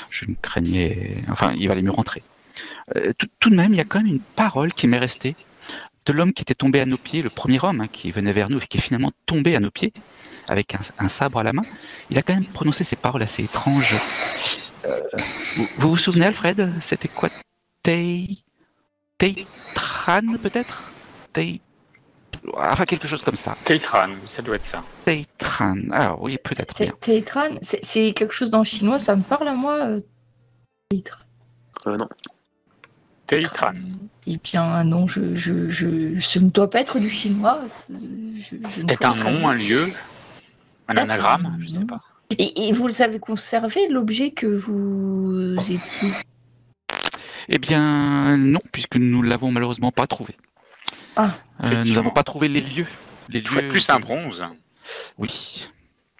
je me craignais... Enfin, il valait mieux rentrer. Tout de même, il y a quand même une parole qui m'est restée de l'homme qui était tombé à nos pieds, le premier homme qui venait vers nous et qui est finalement tombé à nos pieds avec un sabre à la main. Il a quand même prononcé ces paroles assez étranges. Vous vous souvenez, Alfred? C'était quoi? Teitran, peut-être? Enfin, quelque chose comme ça. Teitran, ça doit être ça. Teitran. Ah oui, peut-être bien. Teitran, c'est quelque chose dans le chinois, ça me parle à moi. Teitran. Non. Teitran. Eh bien, non, ce ne doit pas être du chinois. Peut-être un nom, un lieu, un anagramme, je sais pas. Et vous avez conservé l'objet que vous étiez? Eh bien, non, puisque nous ne l'avons malheureusement pas trouvé. Ah. Nous n'avons pas trouvé les lieux. Il faut être plus un bronze. Oui,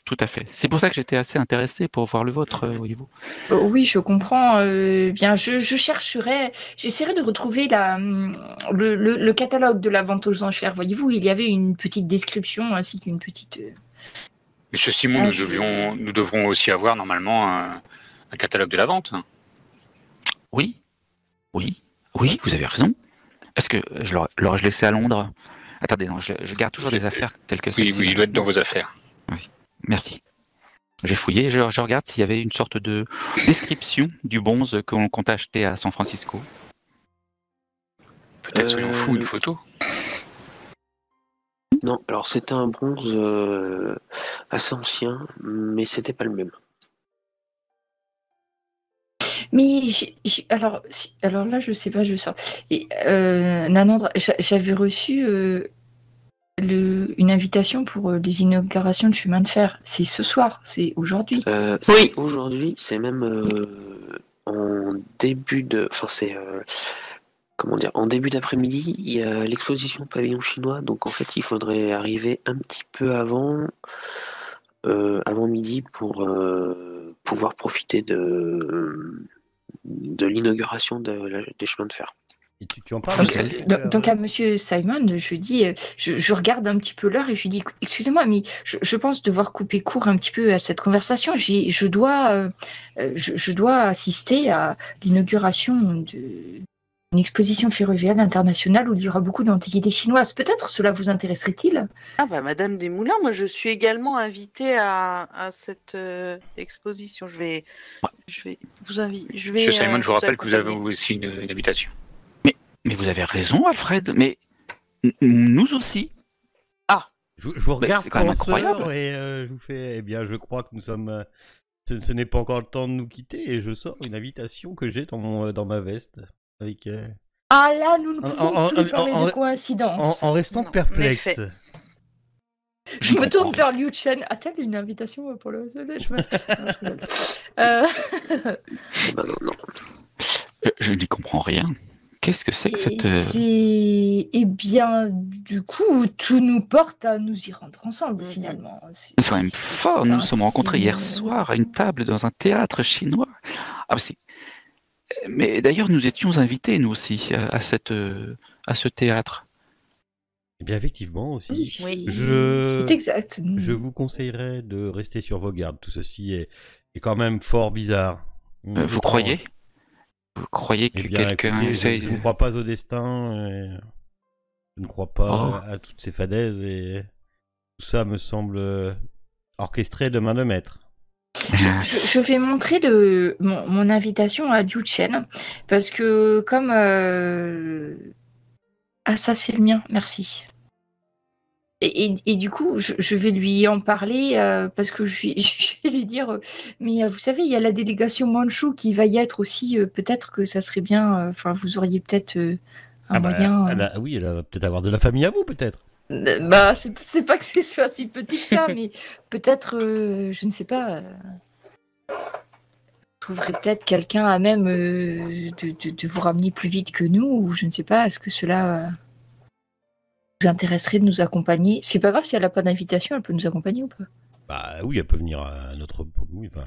tout à fait. C'est pour ça que j'étais assez intéressé pour voir le vôtre, voyez-vous. Oui, je comprends. Bien, j'essaierai de retrouver le catalogue de la vente aux enchères. Voyez-vous, il y avait une petite description ainsi qu'une petite... Monsieur Simon, nous devrons aussi avoir normalement un catalogue de la vente. Oui, vous avez raison. Est-ce que je l'aurais-je laissé à Londres? Attendez, non, je garde toujours des affaires telles que celles-ci. Oui, il doit être dans vos affaires. Oui, merci. J'ai fouillé, je regarde s'il y avait une sorte de description du bonze qu'on compte acheter à San Francisco. Peut-être soyons fous, une photo. Non, alors c'était un bronze assez ancien, mais c'était pas le même. Mais alors là, je sais pas, je sors. Et Nanandre, j'avais reçu une invitation pour les inaugurations de chemin de fer. C'est ce soir, c'est aujourd'hui. Oui. Aujourd'hui, c'est même en début de, enfin c'est en début d'après-midi, il y a l'exposition pavillon chinois. Donc en fait, il faudrait arriver un petit peu avant midi pour pouvoir profiter de l'inauguration des chemins de fer. Et tu en parles Donc à Monsieur Simon, je dis, je regarde un petit peu l'heure et je lui dis, excusez-moi, mais je pense devoir couper court un petit peu à cette conversation. Je dois assister à l'inauguration d'une exposition ferroviaire internationale où il y aura beaucoup d'antiquités chinoises. Peut-être cela vous intéresserait-il? Ah bah Madame Desmoulins, moi je suis également invitée à cette exposition. Je vais vous inviter. Monsieur Simon, je vous rappelle que vous avez aussi une invitation. Mais vous avez raison, Alfred. Mais nous aussi. Je vous regarde, c'est quand même penseur, incroyable. et je vous fais, eh bien, je crois que nous sommes... ce n'est pas encore le temps de nous quitter, et je sors une invitation que j'ai dans ma veste. Avec, Ah là, nous ne En- pouvons en- plus parler en- de coïncidence. en restant Non, en perplexe. effet. Je me comprends tourne rien. vers Liu Chen. A-t-elle une invitation pour le... Non, je rigole. Euh, Bah non, non. Je n'y comprends rien. Qu'est-ce que c'est que cette... Eh bien, du coup, tout nous porte à nous y rendre ensemble, Mhm. finalement. C'est quand même fort. Nous nous sommes rencontrés hier signe. soir à une table dans un théâtre chinois. Ah, mais d'ailleurs, nous étions invités, nous aussi, à ce théâtre. Eh bien, effectivement, aussi. Oui, Je- c'est exact. Je vous conseillerais de rester sur vos gardes. Tout ceci est quand même fort bizarre. Vous Étrange. croyez? Vous croyez que Eh bien, quelqu'un écoutez, essaye... je ne crois pas au destin. Je ne crois pas Oh. à toutes ces fadaises. Et tout ça me semble orchestré de main de maître. Je vais montrer mon invitation à Liu Chen, parce que comme... Ah, ça, c'est le mien, merci. Et du coup, je vais lui en parler parce que je vais lui dire, mais vous savez, il y a la délégation Manchu qui va y être aussi. Peut-être que ça serait bien. Enfin, vous auriez peut-être un moyen. Oui, elle va peut-être avoir de la famille à vous, peut-être. Bah, c'est pas que c'est soit si petit que ça, mais peut-être, je ne sais pas. Vous trouverez peut-être quelqu'un à même de vous ramener plus vite que nous, ou je ne sais pas. Est-ce que cela vous intéresserait de nous accompagner? C'est pas grave si elle n'a pas d'invitation, elle peut nous accompagner ou pas? Bah oui, elle peut venir à notre... Oui, enfin...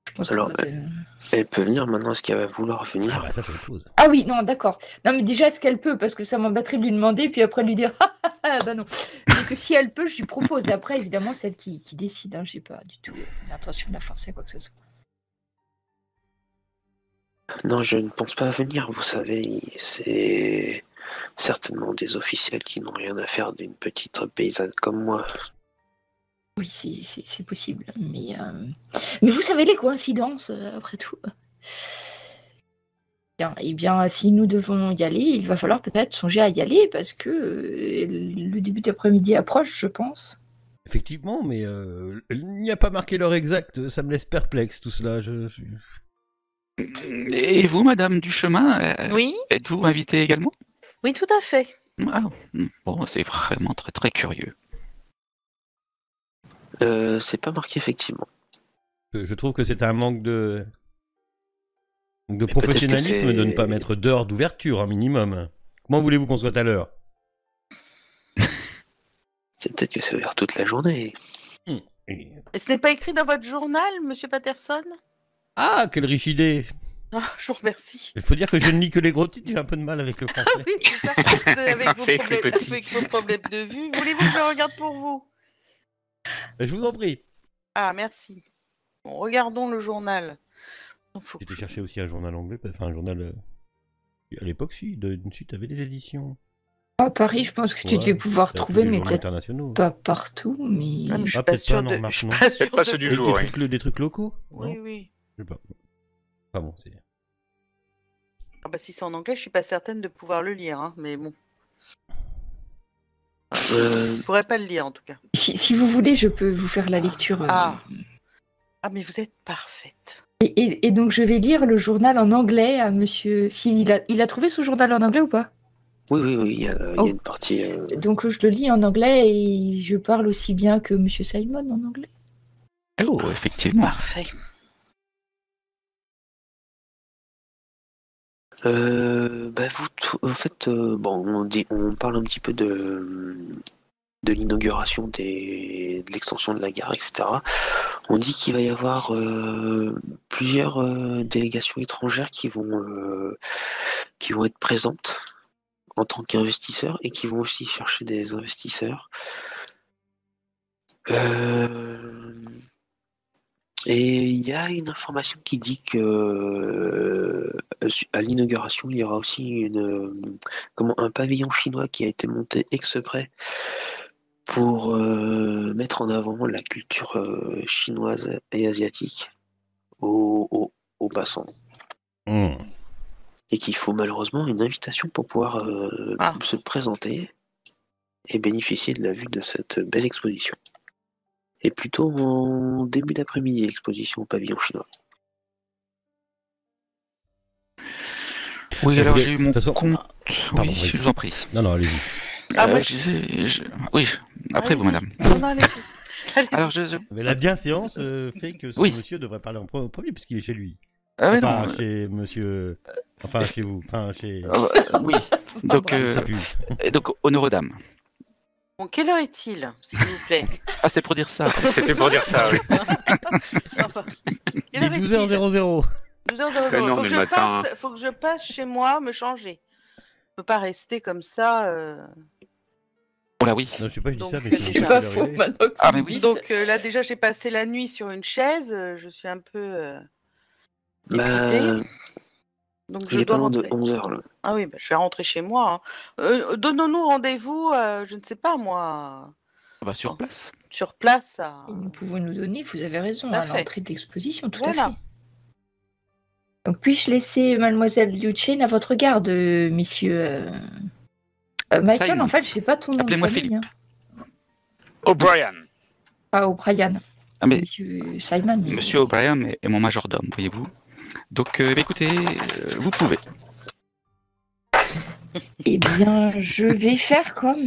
Je pense Alors, que elle peut venir maintenant, est-ce qu'elle va vouloir venir? Ah bah ça, c'est autre chose. Ah oui, non, d'accord. Non, mais déjà, est-ce qu'elle peut? Parce que ça m'embêterait de lui demander, puis après lui dire ah bah non. Donc si elle peut, je lui propose. Et après, évidemment, c'est elle qui décide. Hein. J'ai pas du tout l'intention de la forcer à quoi que ce soit. Non, je ne pense pas venir, vous savez, c'est certainement des officiels qui n'ont rien à faire d'une petite paysanne comme moi. Oui, c'est possible. Mais vous savez les coïncidences, après tout. Bien, eh bien, si nous devons y aller, il va falloir peut-être songer à y aller parce que le début d'après-midi approche, je pense. Effectivement, mais il n'y a pas marqué l'heure exacte, ça me laisse perplexe tout cela. Et vous, Madame Duchemin, Oui, êtes-vous invitée également? oui, tout à fait. Ah, bon, c'est vraiment très très curieux. C'est pas marqué effectivement. Je trouve que c'est un manque de peut-être que professionnalisme de ne c'est- pas mettre d'heure d'ouverture, un minimum. Comment voulez-vous qu'on soit à l'heure? C'est peut-être que c'est ouvert toute la journée. Et ce n'est pas écrit dans votre journal, Monsieur Patterson? Ah, quelle riche idée! Ah, je vous remercie. Il faut dire que je ne lis que les gros titres, j'ai un peu de mal avec le français. Oui, c'est ça. Avec C'est écrit petit. avec vos problèmes de vue. Voulez-vous que je regarde pour vous? Je vous en prie. Ah, merci. Bon, regardons le journal. Donc, faut J'étais que je- chercher aussi un journal anglais, enfin un journal... À l'époque, si, d'une suite, avait des éditions. À Paris, je pense que tu Ouais, devais pouvoir T'as trouver, tous les mais journaux peut-être internationaux. pas partout. Mais Ah, mais je suis Ah, pas peut-être sûre pas, non, de. remarque, Je suis non. pas Peut-être sûre pas de- ceux du Avec jour, oui. des trucs locaux? Oui, Non, oui. je sais pas. Enfin bon, c'est... Ah bah si c'est en anglais, je suis pas certaine de pouvoir le lire, hein, mais bon. Je pourrais pas le lire en tout cas. si vous voulez, je peux vous faire la lecture. Ah. Ah, mais vous êtes parfaite. Et donc, je vais lire le journal en anglais à monsieur. Il a trouvé ce journal en anglais ou pas? Oui, il y a Oh. une partie. Donc, je le lis en anglais et je parle aussi bien que monsieur Simon en anglais. Oh, C'est effectivement. parfait. En fait, bon, on parle un petit peu de l'inauguration de l'extension de la gare, etc. On dit qu'il va y avoir plusieurs délégations étrangères qui vont être présentes en tant qu'investisseurs et qui vont aussi chercher des investisseurs. Et il y a une information qui dit que à l'inauguration, il y aura aussi un pavillon chinois qui a été monté exprès pour mettre en avant la culture chinoise et asiatique aux passants. et qu'il faut malheureusement une invitation pour pouvoir se présenter et bénéficier de la vue de cette belle exposition. Et plutôt en début d'après-midi, l'exposition au pavillon chinois. Oui, alors j'ai eu mon façon... compte. Pardon, oui, je vous en prie. Non, allez-y. Oui, après vous, madame. Non, allez-y. Alors, Mais la bienséance fait que ce monsieur devrait parler en premier, puisqu'il est chez lui. Ah oui, enfin, non. Chez monsieur... Enfin, chez vous. Enfin, chez... oui, donc, honneur aux dames. Bon, quelle heure est-il, s'il vous plaît? Ah, c'est pour dire ça. C'était pour dire ça, oui. Quelle heure est-il? 12h00. 12h00. Faut que je passe chez moi me changer. Je peux pas rester comme ça. Oh là oui. Non, je sais pas, je dis Donc, ça, mais c'est pas faux, maintenant. Ah mais oui. Donc là déjà j'ai passé la nuit sur une chaise, je suis un peu épuisée. Donc Il je est pas dois loin de rentrer. 11h là. Ah oui, je vais rentrer chez moi. Hein. Donnons-nous rendez-vous, je ne sais pas moi, Bah, sur place. sur place. Et nous pouvons nous donner, vous avez raison, Tout à à fait. l'entrée de l'exposition, tout Voilà. à fait. Donc puis-je laisser mademoiselle Liu Chen à votre garde, messieurs Michael, Simon. en fait, je sais pas ton nom de Appelez-moi famille. Philippe. Hein. O'Brien. Ah, O'Brien. Ah mais Monsieur Simon. Monsieur O'Brien est mon majordome, voyez-vous. Donc, écoutez, vous pouvez. Eh bien, je vais faire comme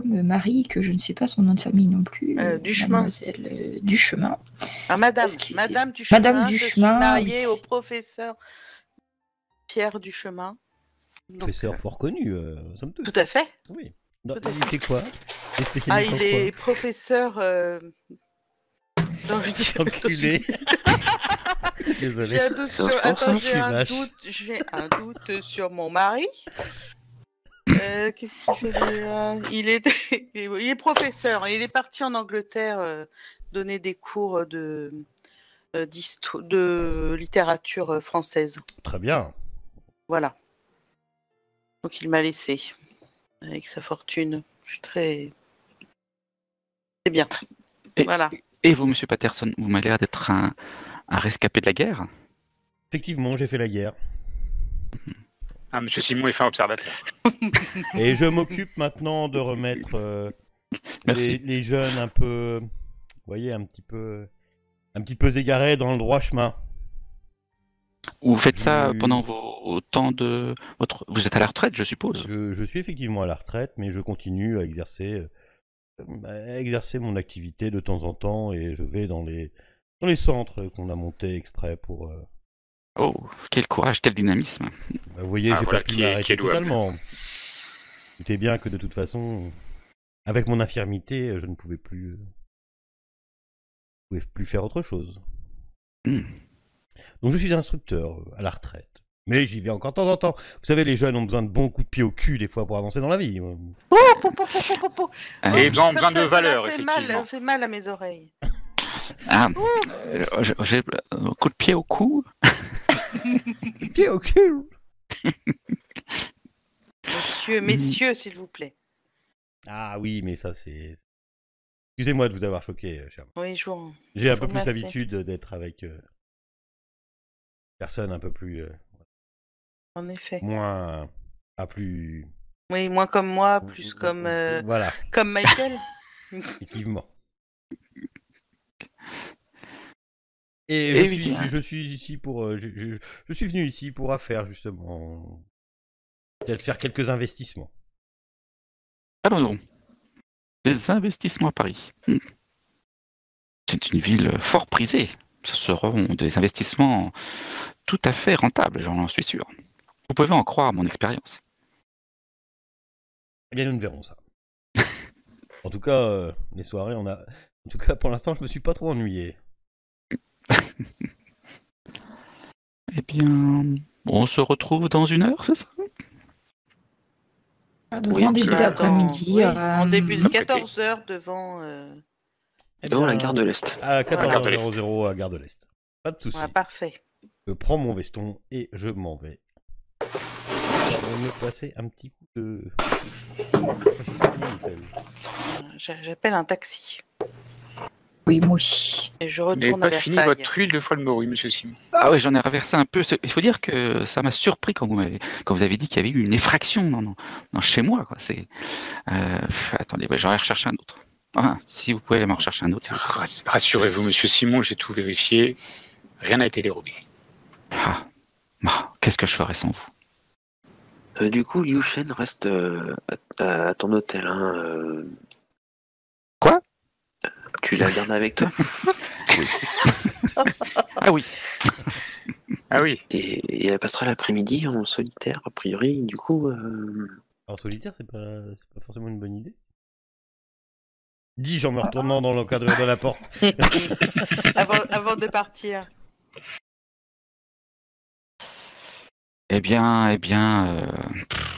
Marie, que je ne sais pas son nom de famille non plus. Duchemin. Mademoiselle Duchemin. Ah, madame Madame Duchemin. Duchemin, Je suis mariée oui. au professeur Pierre Duchemin. Donc, Professeur fort connu, somme toute. tout à fait. Oui. Non, Tout à il fait quoi? Ah, il est professeur. J'ai envie de dire- Enculé. Désolé. J'ai un doute C'est un sur... sport, Attends, ça j'ai un doute sur mon mari. Qu'est-ce qu'il fait déjà? Il est professeur. Il est parti en Angleterre donner des cours de littérature française. Très bien. Voilà. Donc il m'a laissé avec sa fortune. Je suis très... C'est bien. Et- Voilà. Et vous, monsieur Patterson, vous m'avez l'air d'être un rescapé de la guerre. Effectivement, j'ai fait la guerre. Ah, monsieur Simon est fin observateur. Et je m'occupe maintenant de remettre Merci. les jeunes un peu, vous voyez, un petit peu égarés dans le droit chemin. Vous faites ça Je- pendant vos temps de votre. Vous êtes à la retraite, je suppose. Je suis effectivement à la retraite, mais je continue à exercer mon activité de temps en temps, et je vais dans les centres qu'on a montés exprès pour... Oh, quel courage, quel dynamisme. Vous voyez, Ah, j'ai voilà, pas pu qui est m'arrêter louable. totalement. Notez bien que de toute façon, avec mon infirmité, je ne pouvais plus faire autre chose. Hmm. Donc je suis instructeur à la retraite. Mais j'y vais encore de temps en temps. Vous savez, les jeunes ont besoin de bons coups de pied au cul des fois pour avancer dans la vie. Ah, Et ils ont Comme besoin ça, de ça valeur, fait effectivement. fait mal à mes oreilles. j'ai un coup de pied au cou. Pied au cul. Messieurs, s'il vous plaît. Ah oui, mais ça c'est... Excusez-moi de vous avoir choqué, cher. Oui, je vous... J'ai un je peu vous plus remercie. l'habitude d'être avec personnes un peu plus... En effet. moins... Pas plus... Oui, moins comme moi, plus comme Voilà, comme Michael. effectivement. Et Eh je, oui, suis, hein. je suis ici pour... je suis venu ici pour affaire, justement. Peut-être faire quelques investissements. Allons donc. Des investissements à Paris. C'est une ville fort prisée. Ce seront des investissements tout à fait rentables, j'en suis sûr. Vous pouvez en croire mon expérience. Eh bien, nous ne verrons ça. En tout cas, les soirées, on a... En tout cas, pour l'instant, je me suis pas trop ennuyé. Eh bien, on se retrouve dans 1 heure, c'est ça? Donc Oui, en début Bah, d'après-midi. oui, en début de Après, 14h devant... Devant la gare de l'Est. À Gare de l'Est. 14h00 à Gare de l'Est. Pas de soucis. Voilà, parfait. Je prends mon veston et je m'en vais. Je vais me passer un petit coup de... J'appelle un taxi. Oui, moi aussi. Et je Vous n'avez retourne à pas fini Versailles. votre huile de foie de morue, monsieur Simon. Ah oui, j'en ai renversé un peu. Il faut dire que ça m'a surpris quand vous avez dit qu'il y avait eu une effraction chez moi, quoi. Attendez, j'aurais recherché un autre. Ah, si vous pouvez m'en rechercher un autre. s'il vous plaît. Rassurez-vous, monsieur Simon, j'ai tout vérifié. Rien n'a été dérobé. Qu'est-ce que je ferais sans vous? Du coup, Liu Shen reste à ton hôtel. Hein, Quoi? Tu la gardes avec toi? Ah oui. Ah oui. Et elle passera l'après-midi en solitaire, a priori. Du coup, En solitaire, c'est pas forcément une bonne idée. Dis-je en me retournant dans l'encadreur de la porte. avant de partir. Eh bien,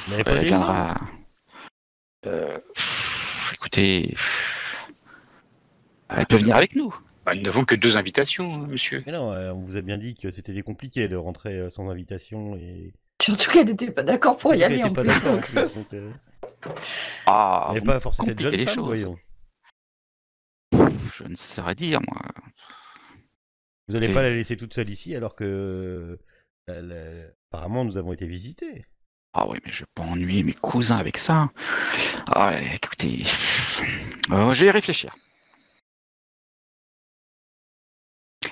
Mais pas elle des viendra. Écoutez, elle peut venir avec nous. Bah, nous n'avons que 2 invitations, monsieur. Mais non, on vous a bien dit que c'était compliqué de rentrer sans invitation et. Surtout qu'elle n'était pas d'accord pour y Surtout aller qu'elle en était plus. pas d'accord, Donc, en plus, donc, Ah, elle n'est vous pas forcément cette compliquez jeune les femme, choses. voyons. Je ne saurais dire, moi. Vous n'allez Ok. pas la laisser toute seule ici alors que apparemment nous avons été visités. Ah oui, mais je vais pas ennuyer mes cousins avec ça. Ah, écoutez, je vais y réfléchir.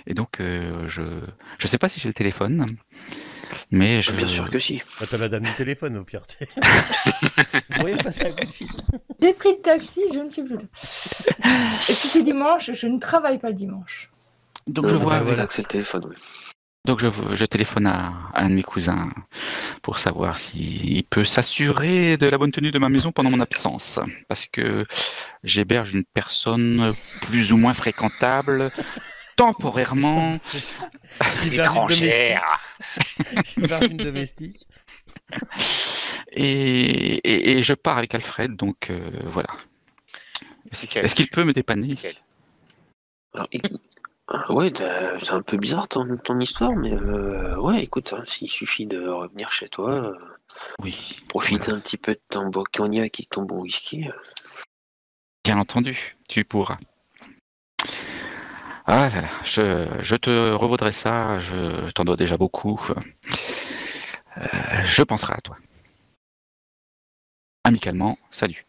Et donc, je sais pas si j'ai le téléphone, mais bien sûr que si. Bah, t'as la dame du téléphone au pire. Vous pourriez me passer un coup de fil. j'ai pris le taxi, je ne suis plus là. Et si c'est dimanche, je ne travaille pas le dimanche. Donc je Non, vois. t'as voilà. accès le téléphone, oui. Donc je téléphone à un de mes cousins pour savoir s'il peut s'assurer de la bonne tenue de ma maison pendant mon absence. Parce que j'héberge une personne plus ou moins fréquentable, temporairement. Étrangère. Je vais une domestique. Et je pars avec Alfred, donc voilà. Est-ce qu'il peut me dépanner? Alors, ouais, c'est un peu bizarre ton histoire, mais ouais, écoute, hein, s'il suffit de revenir chez toi, Oui. profiter Voilà. un petit peu de ton bon cognac et ton bon whisky. Bien entendu, tu pourras. Ah là là, je te revaudrai ça, je t'en dois déjà beaucoup. Je penserai à toi. Amicalement, salut.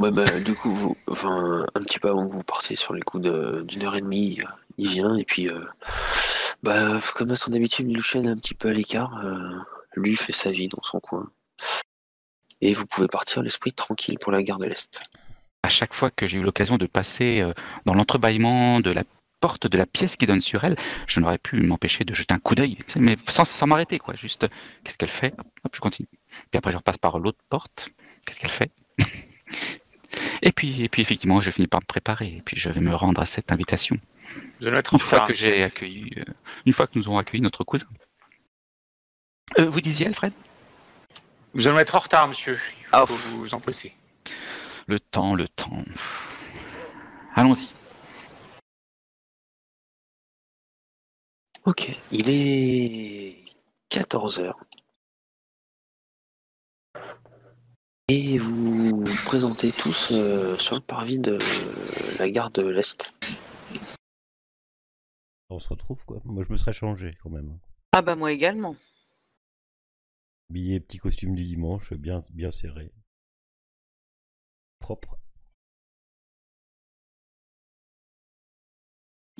Ouais, bah, du coup, enfin, un petit peu avant que vous partiez sur les coups d'une heure et demie, il vient, et puis, bah, comme à son habitude, Lucien est un petit peu à l'écart. Lui fait sa vie dans son coin. Et vous pouvez partir l'esprit tranquille pour la gare de l'Est. À chaque fois que j'ai eu l'occasion de passer dans l'entrebâillement de la porte de la pièce qui donne sur elle, je n'aurais pu m'empêcher de jeter un coup d'œil, tu sais, mais sans m'arrêter, quoi. Juste, qu'est-ce qu'elle fait? Hop, je continue. Puis après, je repasse par l'autre porte. Qu'est-ce qu'elle fait? Et puis, effectivement, je finis par me préparer. Et puis, je vais me rendre à cette invitation. Vous allez être en Une fois retard. que j'ai accueilli, une fois que nous aurons accueilli notre cousin. Vous disiez, Alfred? Vous allez être en retard, monsieur. Ah. Il faut vous empresser. Le temps. Allons-y. Ok, il est 14h. Et vous vous présentez tous sur le parvis de la gare de l'Est. On se retrouve quoi. Moi je me serais changé quand même. Ah bah moi également. Billet, petit costume du dimanche, bien serré. Propre.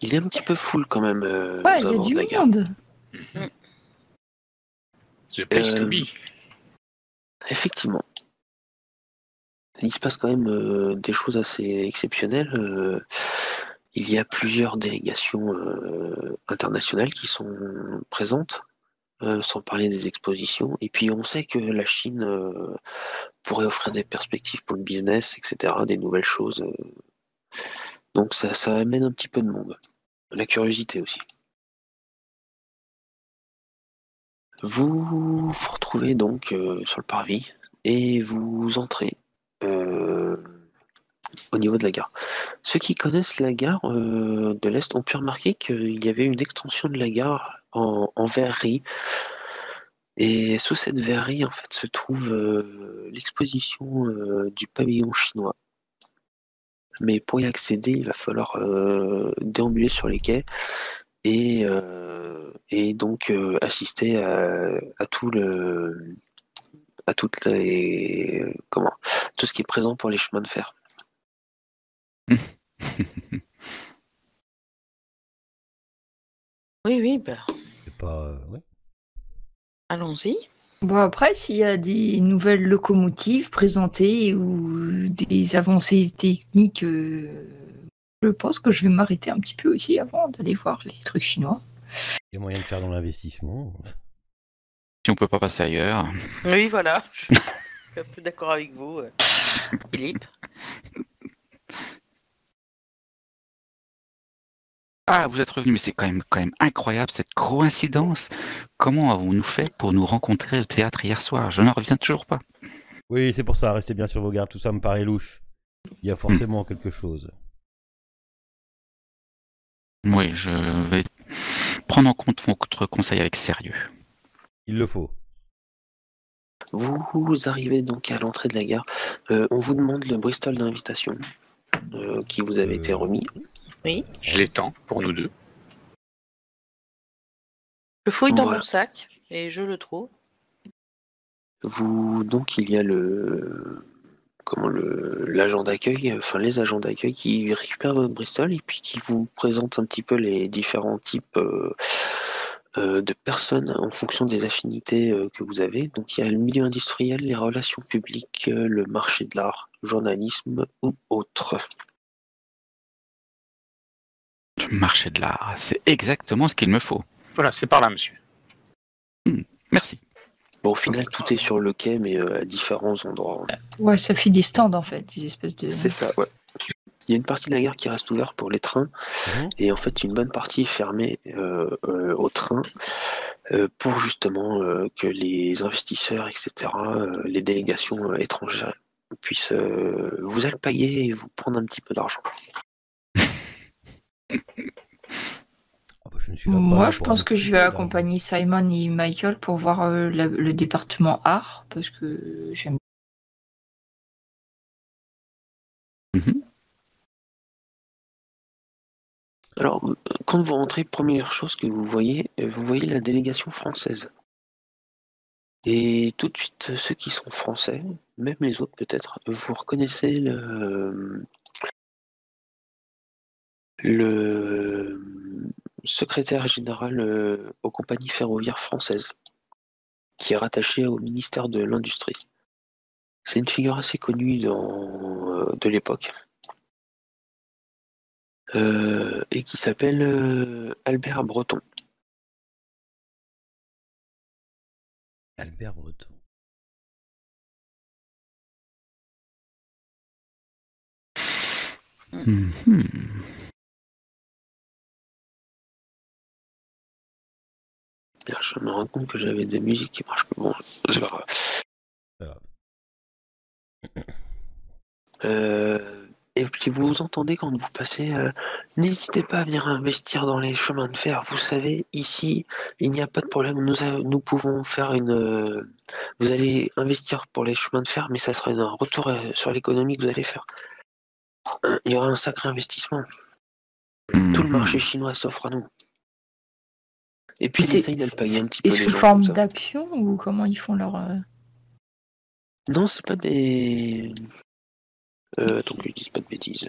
Il est un petit peu full quand même Ouais, aux il y a abords du de la gare. monde. The place to be. Effectivement. Il se passe quand même des choses assez exceptionnelles. Il y a plusieurs délégations internationales qui sont présentes, sans parler des expositions. Et puis on sait que la Chine pourrait offrir des perspectives pour le business, etc., des nouvelles choses. Donc ça amène un petit peu de monde. La curiosité aussi. Vous vous retrouvez donc sur le parvis et vous entrez au niveau de la gare. Ceux qui connaissent la gare de l'Est ont pu remarquer qu'il y avait une extension de la gare en verrerie. Et sous cette verrerie, en fait, se trouve l'exposition du pavillon chinois. mais pour y accéder, il va falloir déambuler sur les quais et donc assister à tout toutes les tout ce qui est présent pour les chemins de fer. Oui, bah, C'est pas. Ouais. allons-y. Bon, après, s'il y a des nouvelles locomotives présentées ou des avancées techniques, je pense que je vais m'arrêter un petit peu aussi avant d'aller voir les trucs chinois. Il y a moyen de faire dans l'investissement. Si on peut pas passer ailleurs. Oui, voilà. Je suis un peu d'accord avec vous, Philippe. Ah, vous êtes revenu, mais c'est quand même incroyable cette coïncidence. Comment avons-nous fait pour nous rencontrer au théâtre hier soir? Je n'en reviens toujours pas. Oui, c'est pour ça, restez bien sur vos gardes, tout ça me paraît louche. Il y a forcément quelque chose. Oui, je vais prendre en compte votre conseil avec sérieux. Il le faut. Vous arrivez donc à l'entrée de la gare. On vous demande le Bristol d'invitation qui vous avait été remis. Oui. Je l'étends pour nous deux. Je fouille dans Voilà. mon sac et je le trouve. Donc il y a l'agent d'accueil, les agents d'accueil qui récupèrent votre Bristol et puis qui vous présentent un petit peu les différents types de personnes en fonction des affinités que vous avez. Donc il y a le milieu industriel, les relations publiques, le marché de l'art, journalisme ou autre. Le marché de l'art, c'est exactement ce qu'il me faut. Voilà, c'est par là, monsieur. Merci. Bon, au final, tout est sur le quai, mais à différents endroits. Ouais, ça fait des stands en fait, des espèces de. C'est ça, ouais. Il y a une partie de la gare qui reste ouverte pour les trains, et en fait, une bonne partie est fermée aux trains pour justement que les investisseurs, etc., les délégations étrangères puissent vous alpaguer et vous prendre un petit peu d'argent. Je ne suis là Moi, pas je pour pense un que je petit vais peu accompagner Simon et Michael pour voir le département art, parce que j'aime. Alors, quand vous rentrez, première chose que vous voyez la délégation française. Et tout de suite, ceux qui sont français, même les autres peut-être, vous reconnaissez le secrétaire général aux compagnies ferroviaires françaises, qui est rattaché au ministère de l'Industrie. C'est une figure assez connue de l'époque, et qui s'appelle Albert Breton. Albert Breton. Bien, je me rends compte que j'avais des musiques qui marchent, mais bon, c'est pas grave. Et si vous entendez quand vous passez, n'hésitez pas à venir investir dans les chemins de fer. Vous savez, ici, il n'y a pas de problème. Nous pouvons faire vous allez investir pour les chemins de fer, mais ça sera un retour sur l'économie que vous allez faire. Il y aura un sacré investissement. Tout le marché chinois s'offre à nous. Et puis, ils essayent d'alpaguer un petit peu les gens. Sous forme d'action ou comment ils font leur. Non, c'est pas des. Tant que je dise pas de bêtises.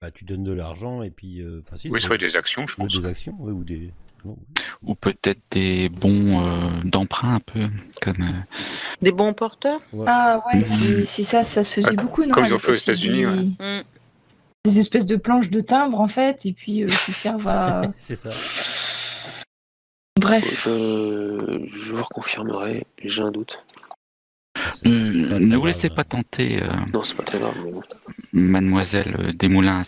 Bah, tu donnes de l'argent et puis. Oui, soit des actions, je pense. Des actions, ouais, ou des. Non. Ou peut-être des bons d'emprunt un peu comme. Des bons porteurs. Ouais. Ah ouais, c'est ça se faisait beaucoup, non? Comme ils ont fait aux États-Unis, ouais. Des espèces de planches de timbre en fait, et puis qui servent à. C'est ça. Bref. Je vous reconfirmerai, j'ai un doute. Ne vous laissez pas tenter. Non, c'est pas très grave. Mais bon. Mademoiselle Desmoulins,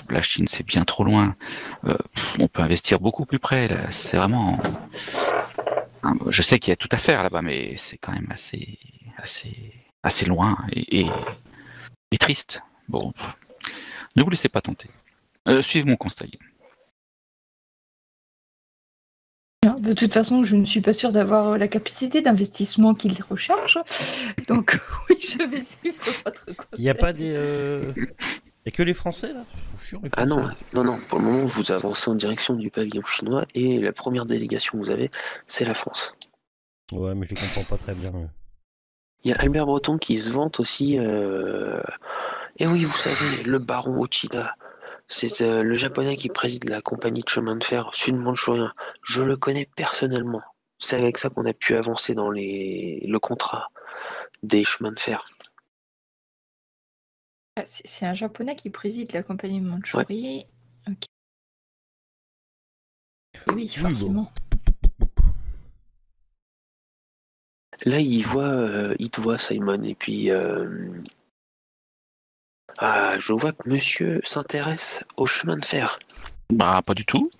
la Chine, c'est bien trop loin. On peut investir beaucoup plus près. Là. C'est vraiment. Je sais qu'il y a tout à faire là-bas, mais c'est quand même assez loin et triste. Bon, ne vous laissez pas tenter. Suivez mon conseil. De toute façon, je ne suis pas sûre d'avoir la capacité d'investissement qu'ils recherchent. Donc, oui, je vais suivre votre conseil. Il n'y a pas des Et que les Français, là? Chiant, les Ah non, Français. non, pour le moment, vous avancez en direction du pavillon chinois et la première délégation que vous avez, c'est la France. Ouais, mais je les comprends pas très bien. Il y a Albert Breton qui se vante aussi. Et oui, vous savez, le baron Uchida, c'est le japonais qui préside la compagnie de chemin de fer sud-mandchourien. Je le connais personnellement. C'est avec ça qu'on a pu avancer dans le contrat des chemins de fer. Ah, c'est un japonais qui préside la compagnie Mandchourie. Ok. Oui, forcément. Là, il te voit, Simon, et puis je vois que monsieur s'intéresse au chemin de fer. Bah, pas du tout.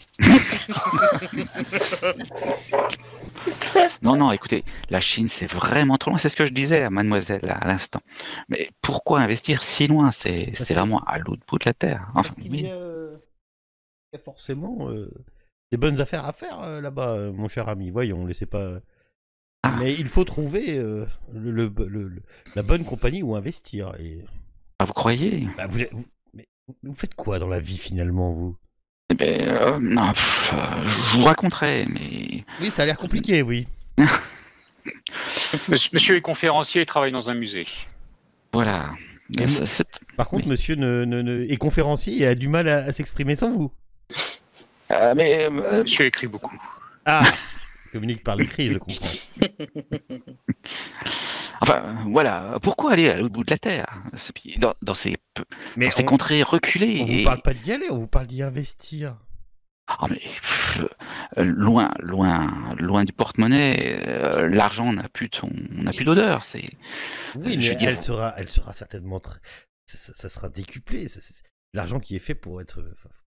Non, écoutez, la Chine, c'est vraiment trop loin. C'est ce que je disais à mademoiselle à l'instant. Mais pourquoi investir si loin? C'est vraiment à l'autre bout de la Terre. Enfin, Parce qu'il oui. y a forcément des bonnes affaires à faire là-bas, mon cher ami. Voyons, laissez pas... Ah. Mais il faut trouver la bonne compagnie où investir. Et... Ah, vous croyez? Bah, mais vous faites quoi dans la vie, finalement, vous? Eh ben, non, je vous raconterai, mais... Oui, ça a l'air compliqué, oui. Monsieur est conférencier et travaille dans un musée. Voilà. Par contre, oui. monsieur est conférencier et a du mal à s'exprimer sans vous. Monsieur écrit beaucoup. Ah, il communique par l'écrit, je comprends. Enfin, voilà. Pourquoi aller à l'autre bout de la Terre? Dans ces contrées reculées. On vous parle pas d'y aller, on vous parle d'y investir. Oh, mais loin du porte-monnaie, l'argent n'a plus d'odeur. Oui, mais elle sera certainement ça sera décuplé. C'est l'argent qui est fait pour être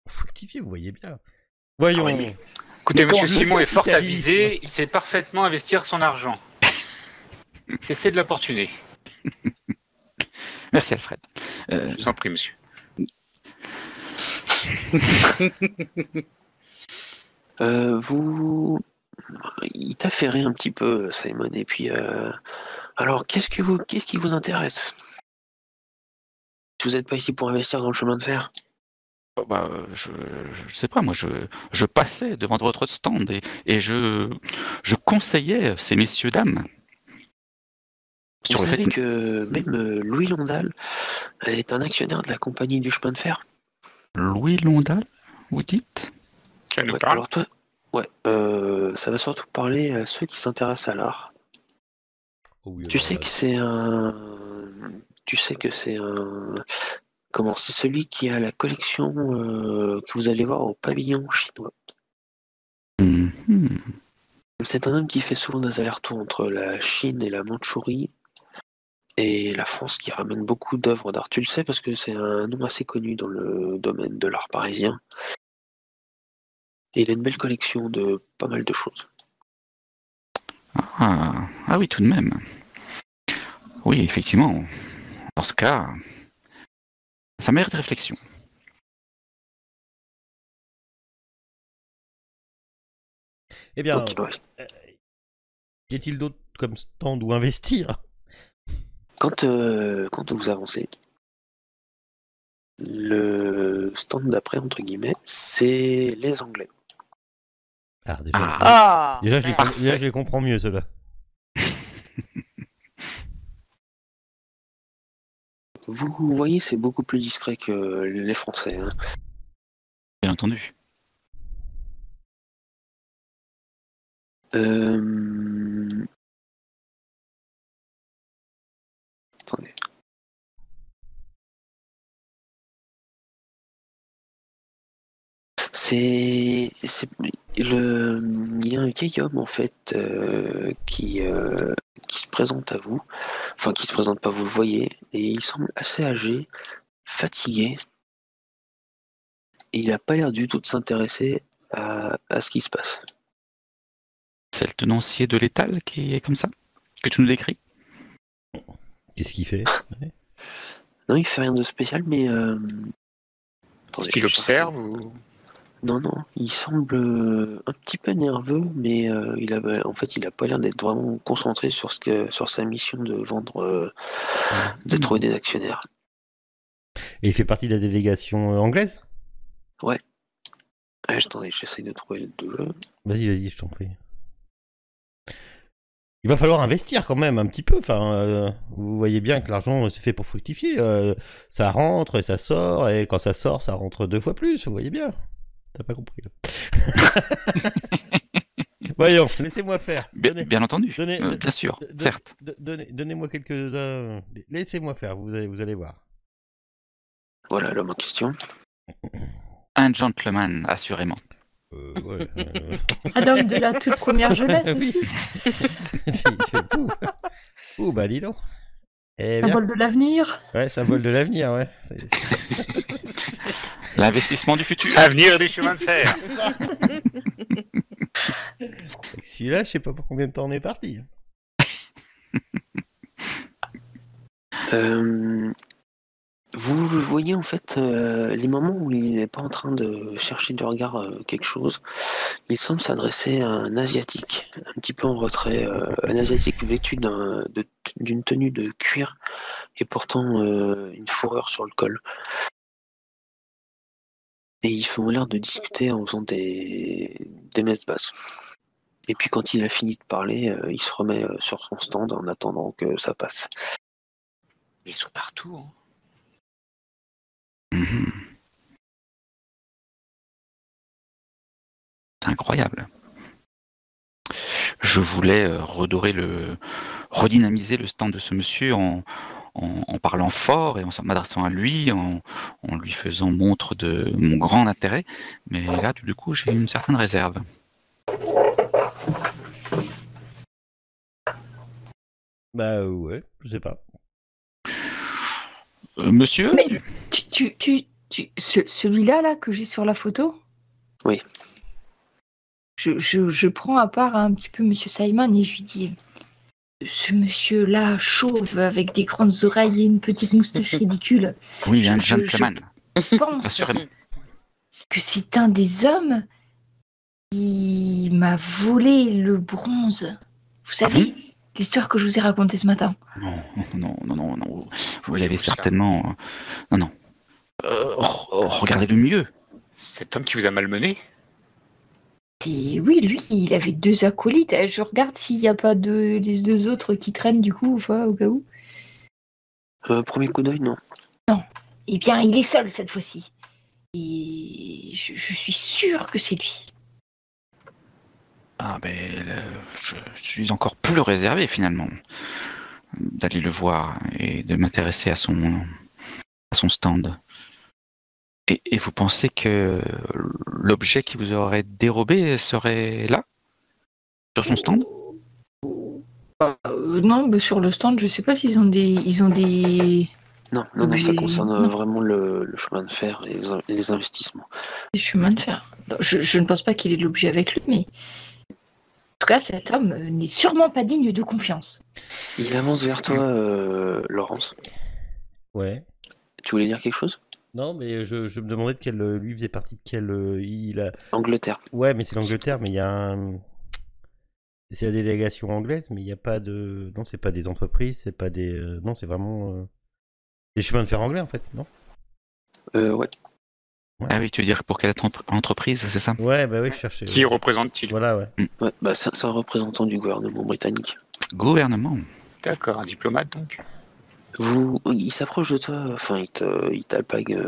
fructifié, vous voyez bien. Voyons. Ah oui. Écoutez, monsieur Simon est fort avisé, il sait parfaitement investir son argent. C'est de l'opportunité. Merci Alfred. Je vous en prie, monsieur. Il t'a ferré un petit peu, Simon, et puis alors qu'est-ce qui vous intéresse? Vous n'êtes pas ici pour investir dans le chemin de fer? Je sais pas, moi je passais devant votre stand et je conseillais ces messieurs dames. Vous savez que même Louis Londal est un actionnaire de la compagnie du chemin de fer. Louis Londal, vous dites? Ça nous parle. Alors toi, ça va surtout parler à ceux qui s'intéressent à l'art. Oui, Tu sais que c'est un... Comment? C'est celui qui a la collection que vous allez voir au pavillon chinois. Mm-hmm. C'est un homme qui fait souvent des allers-retours entre la Chine et la Mandchourie et la France, qui ramène beaucoup d'œuvres d'art. Tu le sais parce que c'est un nom assez connu dans le domaine de l'art parisien. Et il a une belle collection de pas mal de choses. Ah oui, tout de même. Oui, effectivement. Dans ce cas, ça mérite réflexion. Eh bien, Donc, y a-t-il d'autres comme stand où investir? Quand vous avancez, le stand d'après, entre guillemets, c'est les Anglais. Déjà, je les comprends mieux, ceux-là. Vous voyez, c'est beaucoup plus discret que les Français. Hein. Bien entendu. Attendez. Il y a un vieil homme en fait qui se présente à vous, enfin qui se présente pas, vous le voyez, et il semble assez âgé, fatigué, et il a pas l'air du tout de s'intéresser à ce qui se passe. C'est le tenancier de l'étal qui est comme ça, que tu nous décris? Qu'est-ce qu'il fait? Non, il fait rien de spécial, mais Est-ce qu'il observe ou... Non, il semble un petit peu nerveux, mais il a pas l'air d'être vraiment concentré sur sa mission de vendre, de trouver des actionnaires. Et il fait partie de la délégation anglaise? Ouais. Attendez, j'essaye de trouver le 2. Vas-y, je t'en prie. Il va falloir investir quand même un petit peu. Enfin, vous voyez bien que l'argent c'est fait pour fructifier. Ça rentre et ça sort, et quand ça sort, ça rentre 2 fois plus. Vous voyez bien. T'as pas compris. Voyons, laissez-moi faire. Bien entendu. Bien sûr, certes. Donnez-moi quelques-uns. Laissez-moi faire. Vous allez voir. Voilà l'homme en question. Un gentleman, assurément. Ouais, Un homme de la toute première jeunesse aussi. Bah dis donc. Symbole de l'avenir. Ouais, symbole de l'avenir, ouais. L'investissement du futur. Avenir des chemins de fer. Celui-là, je sais pas pour combien de temps on est parti. Vous le voyez en fait, les moments où il n'est pas en train de chercher du regard quelque chose, il semble s'adresser à un asiatique, un petit peu en retrait, un asiatique vêtu d'une tenue de cuir et portant une fourrure sur le col. Et ils font l'air de discuter en faisant des messes basses. Et puis quand il a fini de parler, il se remet sur son stand en attendant que ça passe. Ils sont partout. Hein. C'est incroyable. Je voulais redynamiser le stand de ce monsieur en parlant fort et en m'adressant à lui, en lui faisant montre de mon grand intérêt. Mais là, du coup, j'ai une certaine réserve. Bah ouais, je sais pas. Monsieur? Mais celui-là là, que j'ai sur la photo? Oui. Je prends à part un petit peu Monsieur Simon et je lui dis: ce monsieur-là, chauve, avec des grandes oreilles et une petite moustache ridicule. Oui, un gentleman. Je pense que c'est un des hommes qui m'a volé le bronze. Vous savez, l'histoire que je vous ai racontée ce matin. Non. Vous l'avez certainement... Non. Regardez-le mieux. Cet homme qui vous a malmené? Oui, lui, il avait 2 acolytes. Je regarde s'il n'y a pas les 2 autres qui traînent du coup, au cas où. Premier coup d'œil, non. Non. Eh bien, il est seul cette fois-ci. Et je suis sûre que c'est lui. Ah ben, je suis encore plus réservé finalement d'aller le voir et de m'intéresser à son stand. Et vous pensez que l'objet qui vous aurait dérobé serait là, sur son stand? Non, bah sur le stand, je sais pas s'ils ont des... Non, ça concerne vraiment le chemin de fer et les investissements. Les chemins de fer. Je ne pense pas qu'il ait l'objet avec lui, mais... En tout cas, cet homme n'est sûrement pas digne de confiance. Il avance vers toi, Laurence. Ouais. Tu voulais dire quelque chose? Non, mais je me demandais de quel... lui faisait partie de quel... Angleterre. Ouais, mais c'est l'Angleterre, mais il y a un... C'est la délégation anglaise, mais il n'y a pas de... Non, c'est pas des entreprises, c'est pas des... Non, c'est vraiment... des chemins de fer anglais, en fait, non? Ouais. Ah oui, tu veux dire pour quelle entreprise, c'est ça? Ouais, bah oui, je cherchais. Qui représente-t-il? Voilà, ouais. Ouais, bah c'est un représentant du gouvernement britannique. Gouvernement. D'accord, un diplomate donc. Il s'approche de toi, enfin il t'alpague,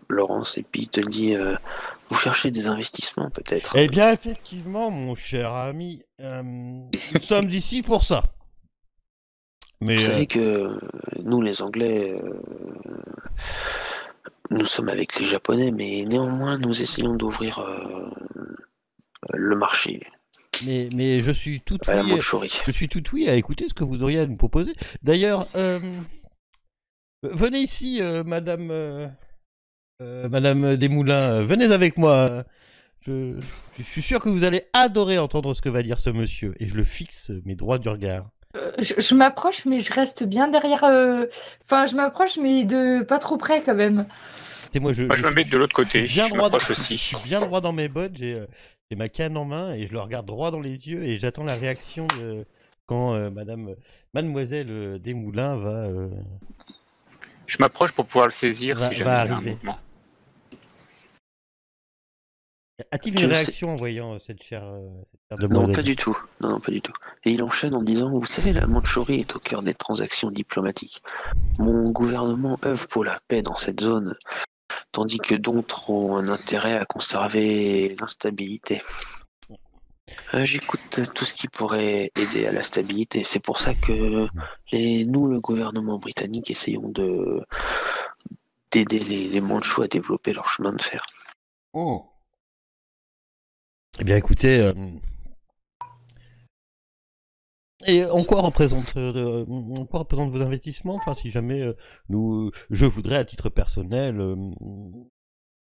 Laurence, et puis il te dit vous cherchez des investissements peut-être. Eh bien, effectivement, mon cher ami, nous sommes ici pour ça. Mais, vous savez que nous les Anglais, nous sommes avec les Japonais, mais néanmoins nous essayons d'ouvrir le marché. Mais je suis tout à la oui. Mandchourie. Je suis tout oui à écouter ce que vous auriez à nous proposer. D'ailleurs, venez ici, Madame Desmoulins. Venez avec moi. Je suis sûr que vous allez adorer entendre ce que va dire ce monsieur. Et je le fixe, mes droits du regard. Je m'approche, mais je reste bien derrière. Enfin, je m'approche, mais de pas trop près quand même. Moi, je me mets de l'autre côté. Je suis bien droit dans mes bottes. J'ai ma canne en main et je le regarde droit dans les yeux et j'attends la réaction quand mademoiselle Desmoulins Je m'approche pour pouvoir le saisir Va- si va jamais il y a un arriver. mouvement. A-t-il Je une sais. réaction en voyant cette chère Non, demoiselle? pas du tout. Non, pas du tout. Et il enchaîne en disant, vous savez, la Mandchourie est au cœur des transactions diplomatiques. Mon gouvernement œuvre pour la paix dans cette zone, tandis que d'autres ont un intérêt à conserver l'instabilité. J'écoute tout ce qui pourrait aider à la stabilité. C'est pour ça que nous, le gouvernement britannique, essayons d'aider les Mandchous à développer leur chemin de fer. Oh. Eh bien, écoutez, et en quoi représentent vos investissements? Enfin, si jamais je voudrais, à titre personnel,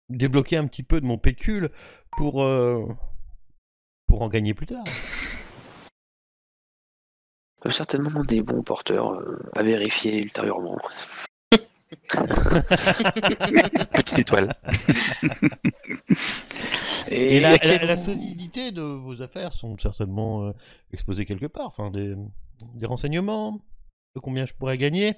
débloquer un petit peu de mon pécule pour en gagner plus tard. Certainement des bons porteurs à vérifier ultérieurement. Petite étoile. Et la solidité de vos affaires sont certainement exposées quelque part. Enfin, des renseignements de combien je pourrais gagner.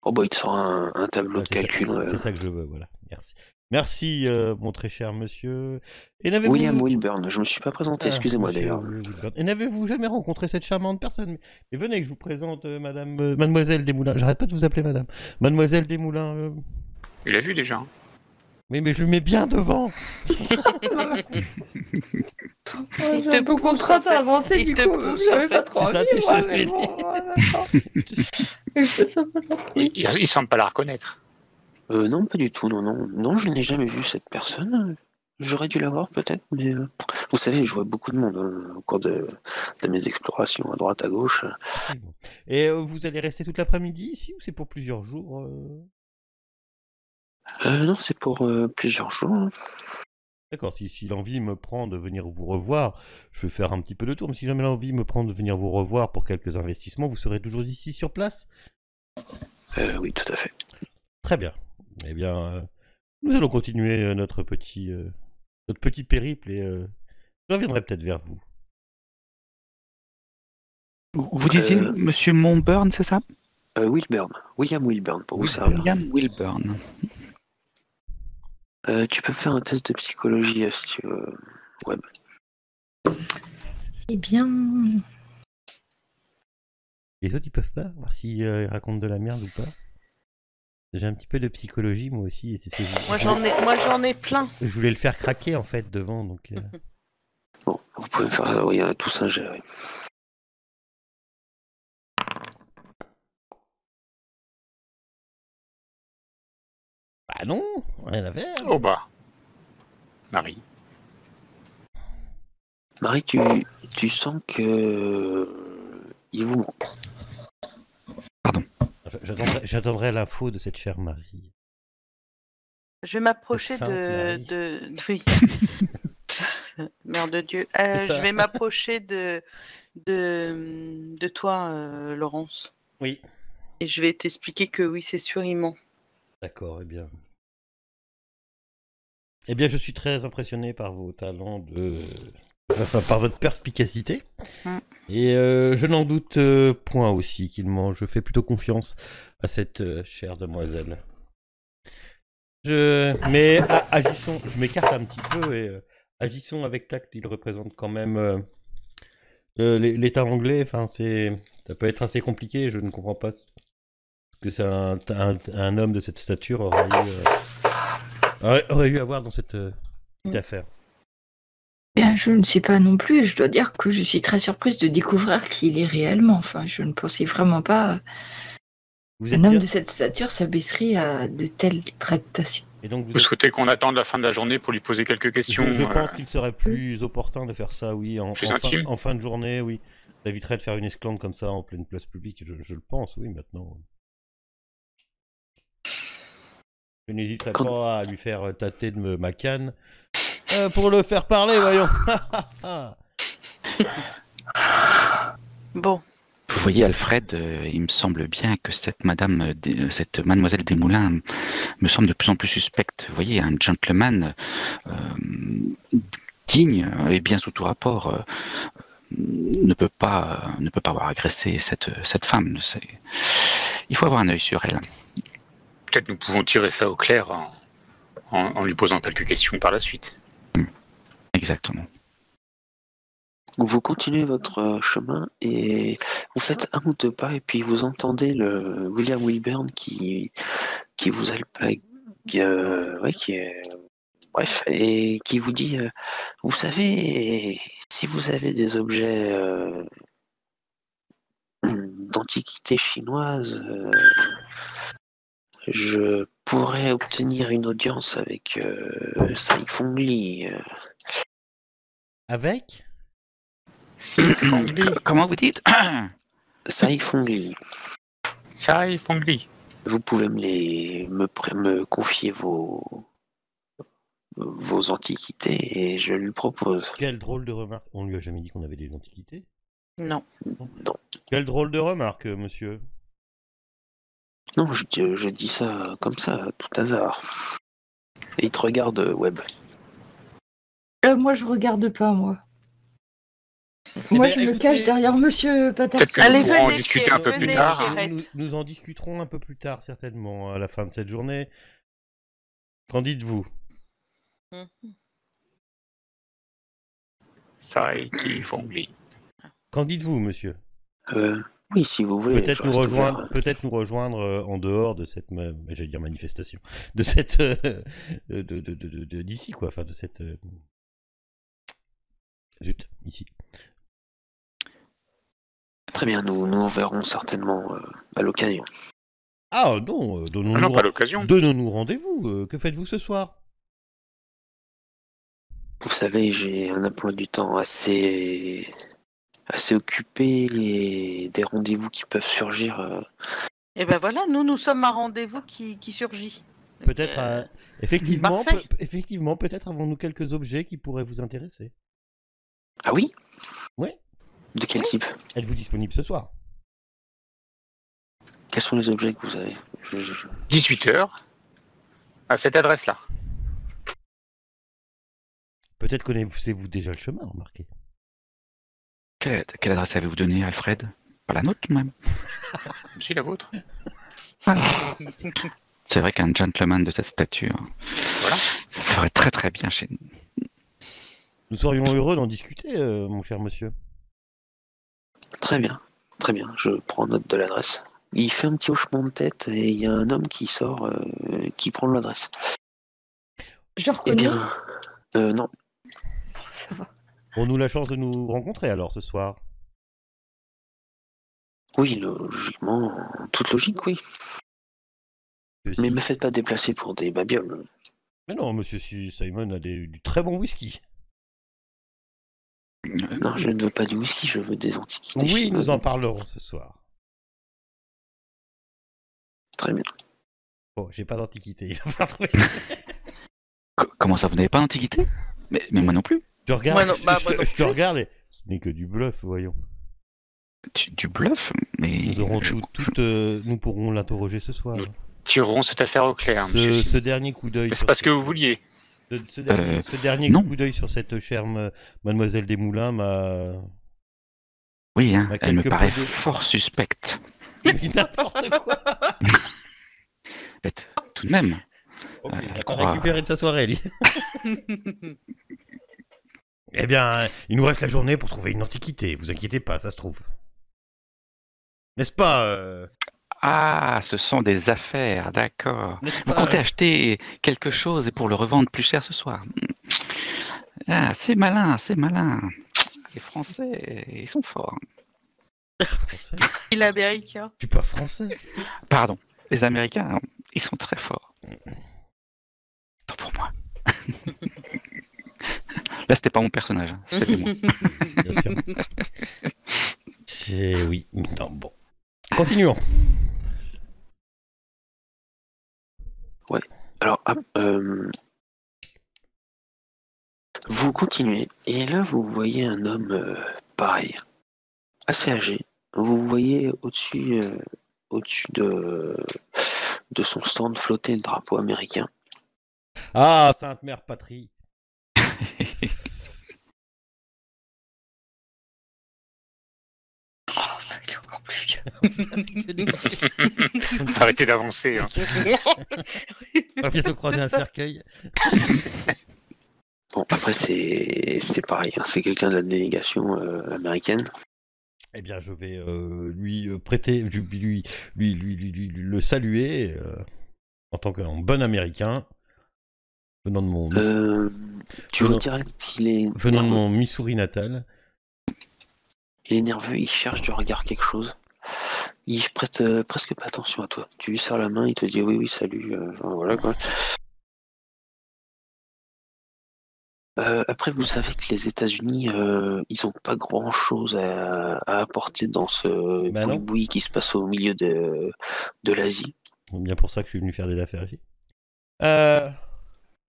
Oh bah il te sera un tableau de calcul. C'est ça que je veux, voilà. Merci. Merci, mon très cher monsieur. Et n'avez-vous... William Wilburn, je me suis pas présenté, excusez-moi monsieur d'ailleurs. Wilburn. Et n'avez-vous jamais rencontré cette charmante personne? Mais venez que je vous présente Mademoiselle Desmoulins. J'arrête pas de vous appeler madame. Mademoiselle Desmoulins. Il a vu déjà. Hein. Oui, mais je le mets bien devant. J'ai un peu contrainte à avancer, du coup, j'avais pas trop envie, moi, mais bon, d'accord. Il semble pas la reconnaître. Non, pas du tout, non, je n'ai jamais vu cette personne. J'aurais dû la voir peut-être, mais vous savez, je vois beaucoup de monde au cours de mes explorations à droite, à gauche. Et vous allez rester toute l'après-midi ici ou c'est pour plusieurs jours? Non, c'est pour plusieurs jours. Hein. D'accord, si l'envie me prend de venir vous revoir, je vais faire un petit peu de tour, mais si jamais l'envie me prend de venir vous revoir pour quelques investissements, vous serez toujours ici sur place? Oui, tout à fait. Très bien. Eh bien, nous allons continuer notre petit périple et je reviendrai peut-être vers vous. Vous disiez Monsieur Monburn, c'est ça? Wilburn. William Wilburn, pour vous servir. William Wilburn. Tu peux faire un test de psychologie si tu veux, Web. Eh bien... Les autres, ils peuvent pas voir s'ils racontent de la merde ou pas? J'ai un petit peu de psychologie, moi aussi. Et c'est ce que Moi, j'en ai plein. je voulais le faire craquer, en fait, devant, donc... Bon, vous pouvez faire tous un jet, oui. Bah non, rien à faire. Oh bah. Marie. Marie, tu sens que il vous ment. Pardon. J'attendrai l'info de cette chère Marie. Je vais m'approcher Cette sainte de... Oui. Mère de Dieu. Je vais m'approcher de toi, Laurence. Oui. Et je vais t'expliquer que oui, c'est sûr, il ment. D'accord, eh bien. Eh bien, je suis très impressionné par vos talents Enfin, par votre perspicacité. Et je n'en doute point aussi qu'il ment. Je fais plutôt confiance à cette chère demoiselle. Mais agissons, je m'écarte un petit peu et agissons avec tact. Il représente quand même l'État anglais. Enfin, ça peut être assez compliqué. Je ne comprends pas ce que c'est un homme de cette stature aurait eu à voir dans cette petite affaire. Bien, je ne sais pas non plus. Je dois dire que je suis très surprise de découvrir qui il est réellement. Enfin, je ne pensais vraiment pas un homme de cette stature s'abaisserait à de telles tractations. Et donc vous souhaitez qu'on attende la fin de la journée pour lui poser quelques questions? Je pense qu'il serait plus opportun de faire ça, oui, en fin de journée, oui. Ça éviterait de faire une esclandre comme ça en pleine place publique, je le pense, oui, maintenant. Je n'hésiterai pas à lui faire tâter de ma canne pour le faire parler, voyons. Bon. Vous voyez, Alfred, il me semble bien que cette mademoiselle Desmoulins me semble de plus en plus suspecte. Vous voyez, un gentleman digne et bien sous tout rapport ne peut pas avoir agressé cette femme. il faut avoir un œil sur elle. Peut-être nous pouvons tirer ça au clair en lui posant quelques questions par la suite. Exactement. Vous continuez votre chemin et vous faites 1 ou 2 pas et puis vous entendez le William Wilburn qui vous alpague, bref, et qui vous dit vous savez, si vous avez des objets d'antiquité chinoise, je pourrais obtenir une audience avec Sai Fengli. Avec Comment vous dites? Sai Fengli. Sai Fengli. Vous pouvez me confier vos antiquités et je lui propose. Quelle drôle de remarque. On lui a jamais dit qu'on avait des antiquités? Non. Non. Quelle drôle de remarque, monsieur. Non, je dis ça comme ça, à tout hasard. Et il te regarde, Webb. Moi, je regarde pas, moi. Moi, je me cache derrière Monsieur Patterson. Allez, Allez, venez, venez, en discuter un peu plus venez, tard. Pierrette. Nous en discuterons un peu plus tard, certainement, à la fin de cette journée. Qu'en dites-vous? Sai Fengli. Qu'en dites-vous, monsieur? Oui, si vous voulez. Peut-être nous rejoindre en dehors de cette, j'allais dire manifestation, de cette, d'ici quoi, enfin de cette, zut, ici. Très bien, nous verrons certainement à l'occasion. Ah non, non, pas l'occasion. Donnons-nous rendez-vous. Que faites-vous ce soir? Vous savez, j'ai un emploi du temps assez occupé et des rendez-vous qui peuvent surgir. Et ben voilà, nous sommes un rendez-vous qui surgit. Peut-être, effectivement, parfait. peut-être avons-nous quelques objets qui pourraient vous intéresser. Ah oui? Oui. De quel type? Êtes-vous disponible ce soir? Quels sont les objets que vous avez? 18h. À cette adresse-là. Peut-être connaissez-vous déjà le chemin, remarquez. Quelle adresse avez-vous donnée, Alfred? Pas la nôtre, même. C'est la vôtre. C'est vrai qu'un gentleman de cette stature ferait très très bien chez nous. Nous serions heureux d'en discuter, mon cher monsieur. Très bien, je prends note de l'adresse. Il fait un petit hochement de tête et il y a un homme qui sort, qui prend l'adresse. Je reconnais. Eh bien, non. Ça va. Aurons-nous la chance de nous rencontrer alors ce soir? Oui, logiquement, en toute logique, oui. Mais me faites pas déplacer pour des babioles. Mais non, monsieur Simon a du très bon whisky. Non, je ne veux pas du whisky, je veux des antiquités. Oui, nous en parlerons ce soir. Très bien. Bon, j'ai pas d'antiquité, il va falloir trouver. Comment ça, vous n'avez pas d'antiquité? Mais moi non plus. Je regarde, je te plus. regarde et ce n'est que du bluff, voyons. Du bluff? Mais nous aurons nous pourrons l'interroger ce soir. Nous tirerons cette affaire au clair, monsieur. Ce dernier coup d'œil. C'est pas ce que vous vouliez. Ce dernier coup d'œil sur cette chère mademoiselle Desmoulins m'a... Oui, hein, elle me paraît fort suspecte. Mais n'importe quoi. Mais tout de même. Okay, il a pas récupéré de sa soirée, lui. Eh bien, il nous reste la journée pour trouver une antiquité. Vous inquiétez pas, ça se trouve. N'est-ce pas Ah, ce sont des affaires, d'accord. Vous comptez acheter quelque chose et pour le revendre plus cher ce soir. Ah, c'est malin, c'est malin. Les Français, ils sont forts. Français. Il est américain. Tu es pas français? Pardon, les Américains, ils sont très forts. Tant pour moi. Là, c'était pas mon personnage, hein. C'était moi. Bien sûr. Oui, non, bon. Continuons. Ouais. Alors, vous continuez, et là, vous voyez un homme pareil, assez âgé. Vous voyez au-dessus de son stand flotter le drapeau américain. Ah, Sainte Mère Patrie. C'est encore plus vieux. On va arrêter d'avancer. Hein. On va bientôt croiser un cercueil. Bon, après, c'est pareil. Hein. C'est quelqu'un de la délégation américaine. Eh bien, je vais lui prêter, lui le saluer en tant qu'un bon Américain, venant de mon tu veux dire qu'il est venant de mon Missouri natal. Il est nerveux, il cherche du regard quelque chose. Il prête presque pas attention à toi. Tu lui serres la main, il te dit oui, salut. Enfin, voilà quoi. Après, vous savez que les États-Unis, ils ont pas grand-chose à apporter dans ce boui-boui qui se passe au milieu de l'Asie. C'est bien pour ça que je suis venu faire des affaires ici.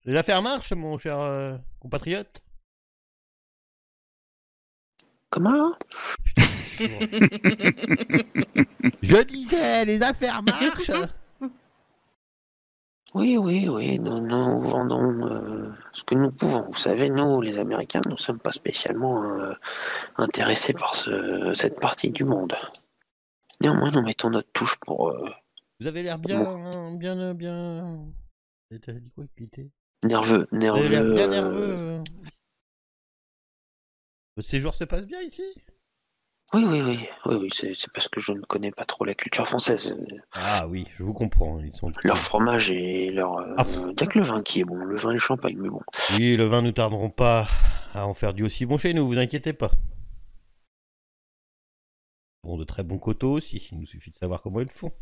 Les affaires marchent, mon cher compatriote. Comment? Je disais, les affaires marchent. Oui, nous vendons ce que nous pouvons. Vous savez, nous, les Américains, nous ne sommes pas spécialement intéressés par cette partie du monde. Néanmoins, nous mettons notre touche pour... Vous avez l'air bien... T'as dit quoi, Pité? Nerveux. Vous avez l'air bien nerveux. Votre séjour se passe bien ici? Oui, c'est parce que je ne connais pas trop la culture française. Ah oui, je vous comprends. Ils sont leur fromage et leur... Il n'y a que le vin qui est bon, le vin et le champagne, mais bon. Oui, le vin, nous tarderons pas à en faire du aussi bon chez nous, vous inquiétez pas. Ils ont de très bons coteaux aussi, il nous suffit de savoir comment ils le font.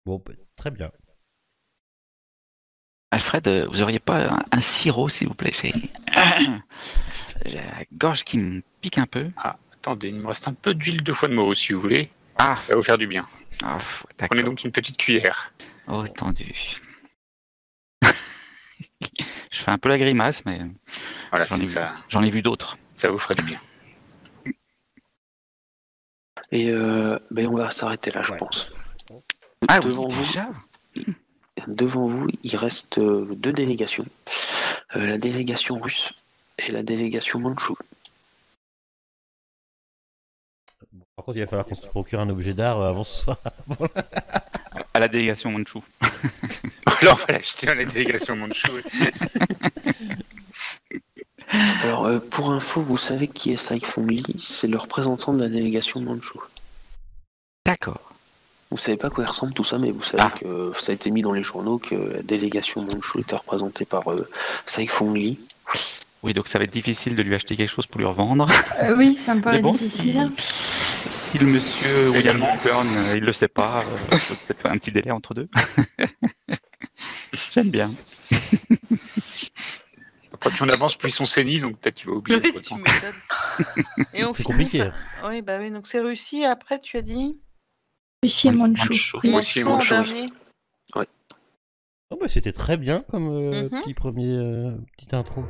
Bon, très bien. Alfred, vous auriez pas un sirop, s'il vous plaît? J'ai la gorge qui me pique un peu. Ah, attendez, il me reste un peu d'huile de foie de Meaux, si vous voulez. Ah, ça va vous faire du bien. Ah, Prenez donc une petite cuillère. Oh, tendu. Je fais un peu la grimace, mais voilà, j'en ai vu d'autres. Ça vous ferait du bien. Et on va s'arrêter là, je pense. Ah devant oui, vous, déjà. Devant vous, il reste deux délégations. La délégation russe et la délégation mandchoue. Par contre, il va falloir qu'on se procure un objet d'art avant ce soir. À la délégation mandchoue. Alors, on va l'acheter à la délégation mandchoue. Alors, pour info, vous savez qui est Saifong Lee? C'est le représentant de la délégation mandchoue. D'accord. Vous savez pas à quoi il ressemble tout ça, mais vous savez que ça a été mis dans les journaux que la délégation mandchoue était représentée par Saifong Lee. Oui, donc ça va être difficile de lui acheter quelque chose pour lui revendre. Oui, ça me paraît difficile. Si le monsieur William Burn, il le sait pas, peut-être un petit délai entre deux. J'aime bien. Après, plus on avance, plus ils sont saignés, donc peut-être qu'il va oublier. C'est compliqué. Oui, bah oui, donc c'est Russie, après tu as dit Russie et Mandchou. Mandchou. Ouais. Oh bah c'était très bien comme petite intro.